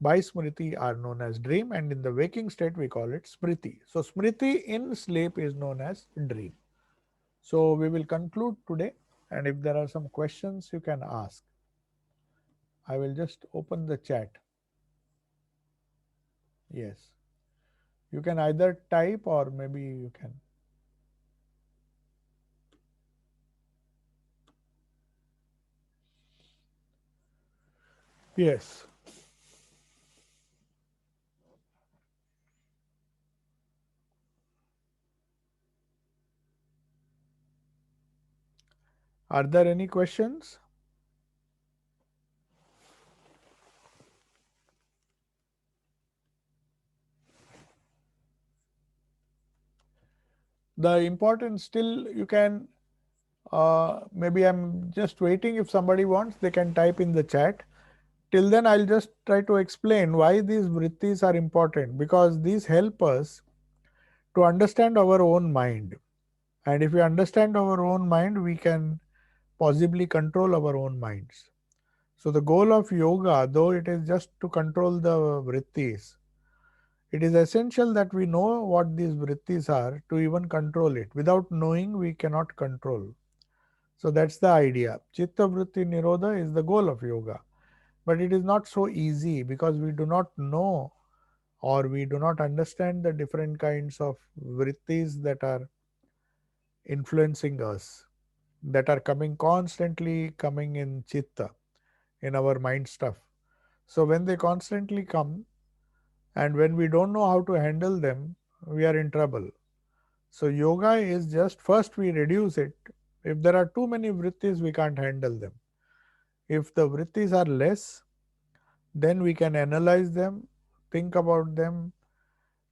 by smriti are known as dream, and in the waking state we call it smriti. So smriti in sleep is known as dream. So we will conclude today, and if there are some questions you can ask. I will just open the chat. Yes. You can either type or maybe you can. Yes. Are there any questions? The important still you can, maybe I'm just waiting. If somebody wants, they can type in the chat. Till then, I'll just try to explain why these vrittis are important, because these help us to understand our own mind. And if we understand our own mind, we can possibly control our own minds. So the goal of yoga, though it is just to control the vrittis, it is essential that we know what these vrittis are to even control it. Without knowing, we cannot control. So that's the idea. Chitta vritti nirodha is the goal of yoga. But it is not so easy, because we do not know or we do not understand the different kinds of vrittis that are influencing us, that are coming constantly coming in chitta, in our mind stuff. So when they constantly come, and when we don't know how to handle them, we are in trouble. So yoga is just, first we reduce it. If there are too many vrittis, we can't handle them. If the vrittis are less, then we can analyze them, think about them,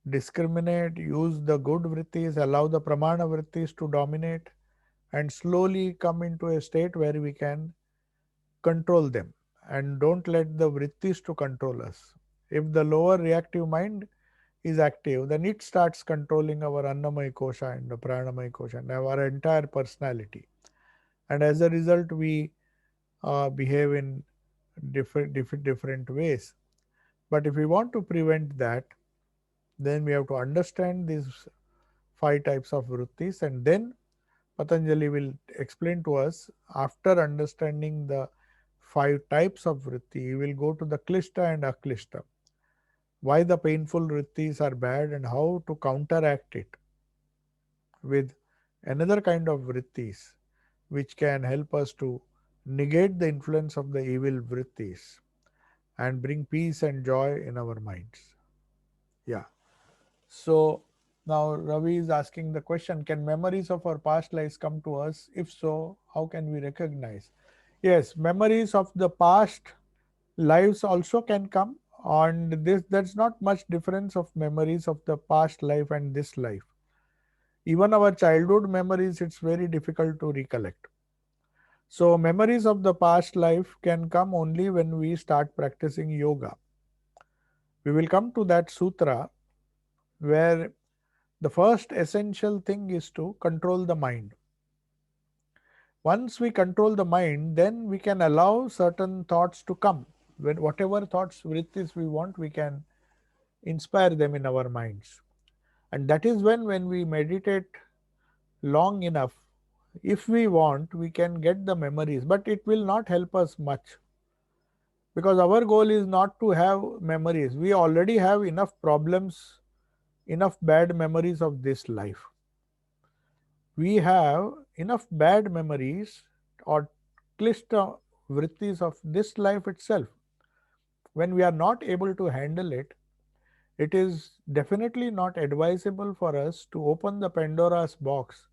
discriminate, use the good vrittis, allow the pramana vrittis to dominate, and slowly come into a state where we can control them, and don't let the vrittis to control us. If the lower reactive mind is active, then it starts controlling our Annamaya Kosha and the Pranamaya Kosha and our entire personality. And as a result, we behave in different ways. But if we want to prevent that, then we have to understand these five types of vrittis, and then Patanjali will explain to us, after understanding the five types of vritti, he will go to the klishta and aklishta. Why the painful vrittis are bad and how to counteract it with another kind of vrittis which can help us to negate the influence of the evil vrittis and bring peace and joy in our minds. Yeah. So now Ravi is asking the question, can memories of our past lives come to us? If so, how can we recognize? Yes, memories of the past lives also can come, and this there's not much difference of memories of the past life and this life. Even our childhood memories, it's very difficult to recollect. So memories of the past life can come only when we start practicing yoga. We will come to that sutra where the first essential thing is to control the mind. Once we control the mind, then we can allow certain thoughts to come. When whatever thoughts, vrittis we want, we can inspire them in our minds. And that is when we meditate long enough, if we want, we can get the memories, but it will not help us much, because our goal is not to have memories. We already have enough problems, enough bad memories of this life. We have enough bad memories or klishta vrittis of this life itself. When we are not able to handle it, it is definitely not advisable for us to open the Pandora's box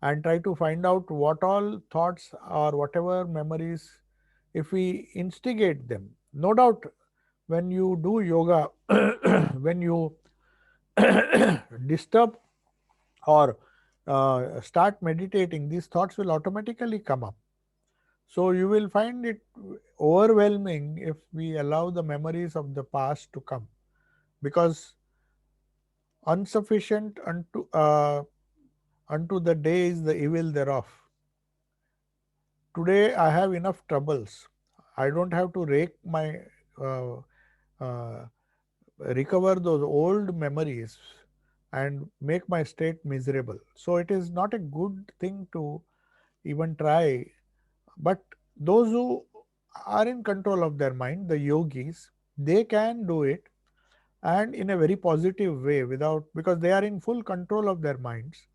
and try to find out what all thoughts or whatever memories, if we instigate them. No doubt, when you do yoga, when you disturb or start meditating, these thoughts will automatically come up. So you will find it overwhelming if we allow the memories of the past to come, because unsufficient unto the day is the evil thereof. Today I have enough troubles. I don't have to rake my uh, uh, recover those old memories and make my state miserable. So it is not a good thing to even try. But those who are in control of their mind, the yogis, they can do it, and in a very positive way, without, because they are in full control of their minds.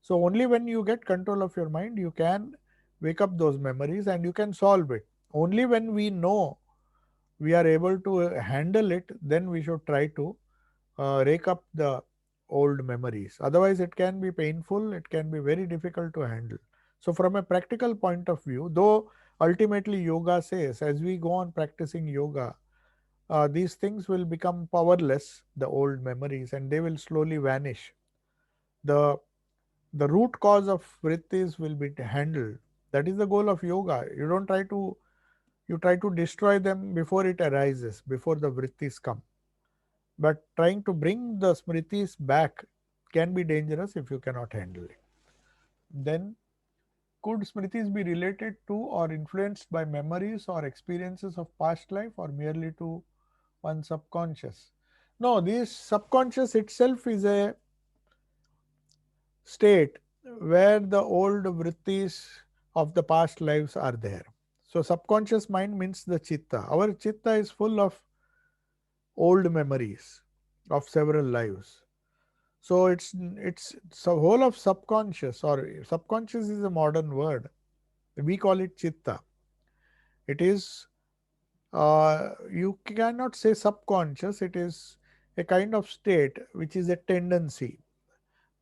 So only when you get control of your mind, you can wake up those memories and you can solve it. Only when we know we are able to handle it, then we should try to rake up the old memories. Otherwise, it can be painful, it can be very difficult to handle. So, from a practical point of view, though ultimately yoga says as we go on practicing yoga, these things will become powerless, the old memories, and they will slowly vanish. The the root cause of vrittis will be handled. That is the goal of yoga. You try to destroy them before it arises, before the vrittis come. But trying to bring the smritis back can be dangerous if you cannot handle it. Then, could smritis be related to or influenced by memories or experiences of past life, or merely to one subconscious? No, this subconscious itself is a state where the old vrittis of the past lives are there. So, subconscious mind means the chitta. Our chitta is full of old memories of several lives. So it's so whole of subconscious, or subconscious is a modern word. We call it chitta. It is, you cannot say subconscious. It is a kind of state which is a tendency.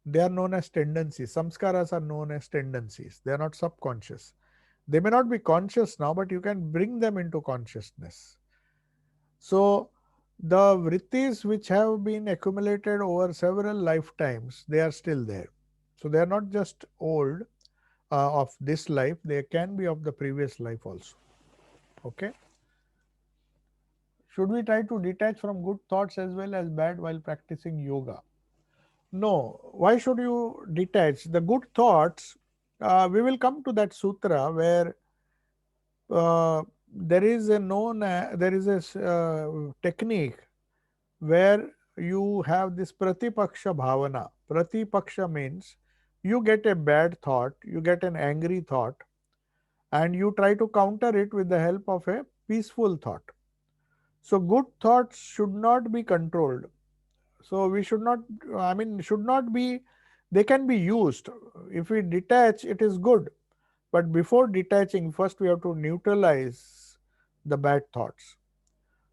They are known as tendencies. Samskaras are known as tendencies. They are not subconscious. They may not be conscious now, but you can bring them into consciousness. So the vrittis which have been accumulated over several lifetimes, they are still there. So they are not just old of this life, they can be of the previous life also. Okay. Should we try to detach from good thoughts as well as bad while practicing yoga? No. Why should you detach? The good thoughts, we will come to that sutra where there is a technique where you have this pratipaksha bhavana. Pratipaksha means you get a bad thought, you get an angry thought, and you try to counter it with the help of a peaceful thought. So, good thoughts should not be controlled. So, we should not, I mean, should not be, they can be used. If we detach, it is good. But before detaching, first we have to neutralize the bad thoughts.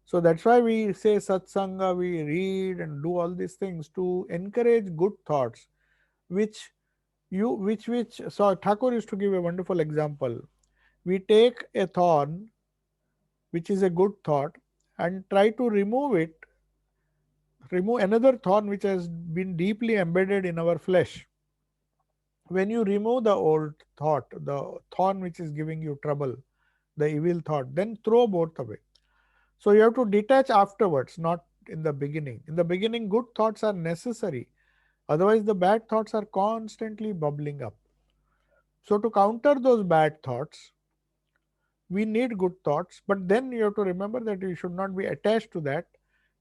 So that's why we say satsanga, we read and do all these things to encourage good thoughts, which which so Thakur used to give a wonderful example. We take a thorn, which is a good thought, and try to remove another thorn which has been deeply embedded in our flesh. When you remove the old thought, the thorn which is giving you trouble, the evil thought, then throw both away. So you have to detach afterwards, not in the beginning. In the beginning, good thoughts are necessary. Otherwise, the bad thoughts are constantly bubbling up. So to counter those bad thoughts, we need good thoughts, but then you have to remember that you should not be attached to that.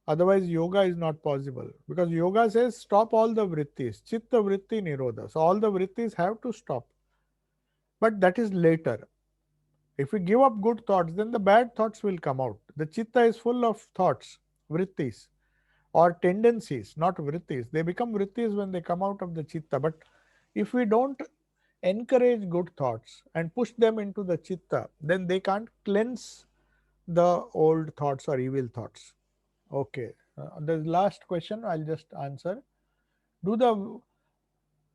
Otherwise, yoga is not possible, because yoga says stop all the vrittis, chitta vritti nirodha. So all the vrittis have to stop, but that is later. If we give up good thoughts, then the bad thoughts will come out. The chitta is full of thoughts, vrittis, or tendencies, not vrittis. They become vrittis when they come out of the chitta. But if we don't encourage good thoughts and push them into the chitta, then they can't cleanse the old thoughts or evil thoughts. Okay. The last question I'll just answer. Do the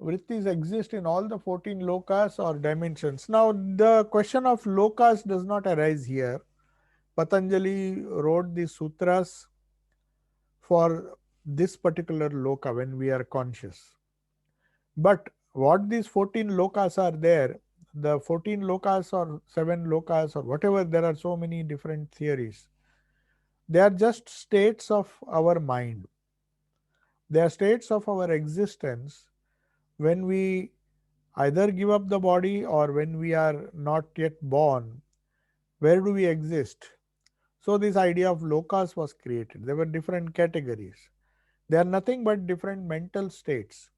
vrittis exist in all the 14 lokas or dimensions? Now, the question of lokas does not arise here. Patanjali wrote the sutras for this particular loka when we are conscious. But what these 14 lokas are there, the 14 lokas or 7 lokas or whatever, there are so many different theories. They are just states of our mind. They are states of our existence when we either give up the body or when we are not yet born. Where do we exist? So, this idea of lokas was created. There were different categories. They are nothing but different mental states.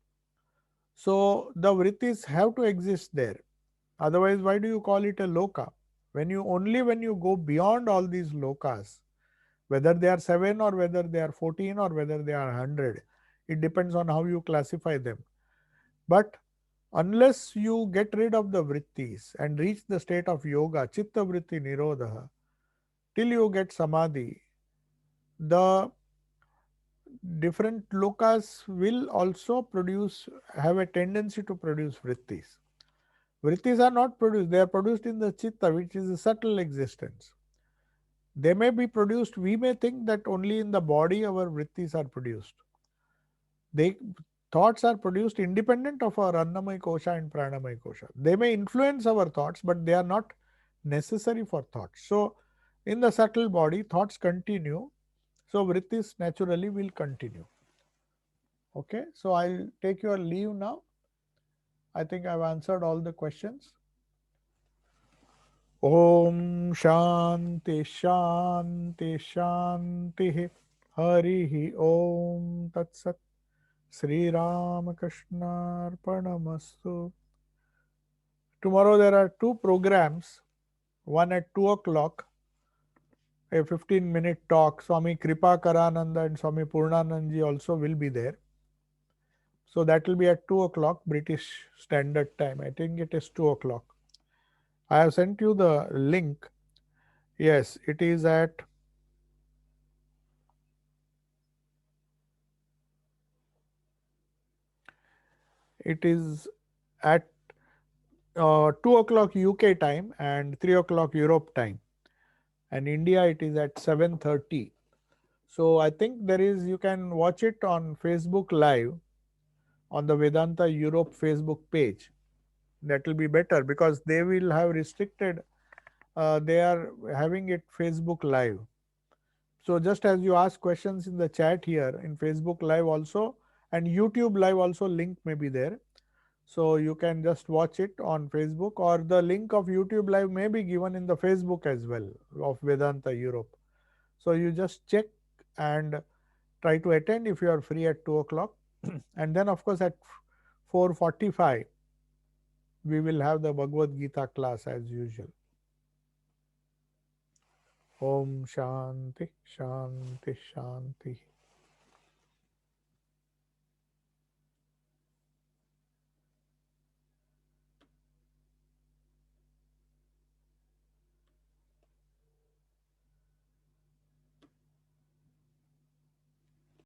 So, the vrittis have to exist there. Otherwise, why do you call it a loka? When you go beyond all these lokas, whether they are 7 or whether they are 14 or whether they are 100, it depends on how you classify them. But unless you get rid of the vrittis and reach the state of yoga, chitta vritti nirodha, till you get samadhi, the different lokas will also have a tendency to produce vrittis. Vrittis are not produced, they are produced in the chitta, which is a subtle existence. They may be produced, we may think that only in the body our vrittis are produced. They Thoughts are produced independent of our Annamaya Kosha and Pranamaya Kosha. They may influence our thoughts, but they are not necessary for thoughts. So, in the subtle body, thoughts continue. So, vrittis naturally will continue. Okay, so I'll take your leave now. I think I've answered all the questions. Om Shanti Shanti Shanti Harihi Om Tat Sat Sri Ramakrishna Tomorrow there are two programs, one at 2 o'clock, a 15-minute talk. Swami Kripa Karananda and Swami Purnanandji also will be there. So that will be at 2 o'clock British Standard Time. I think it is 2 o'clock. I have sent you the link. Yes, it is at it is at 2 o'clock UK time and 3 o'clock Europe time. And India it is at 7:30. So I think you can watch it on Facebook Live on the Vedanta Europe Facebook page. That will be better because they will have restricted, they are having it Facebook Live. So just as you ask questions in the chat here in Facebook Live also, and YouTube Live also, link may be there. So you can just watch it on Facebook, or the link of YouTube Live may be given in the Facebook as well of Vedanta Europe. So you just check and try to attend if you are free at 2 o'clock. And then of course at 4:45 we will have the Bhagavad Gita class as usual. Om Shanti Shanti Shanti.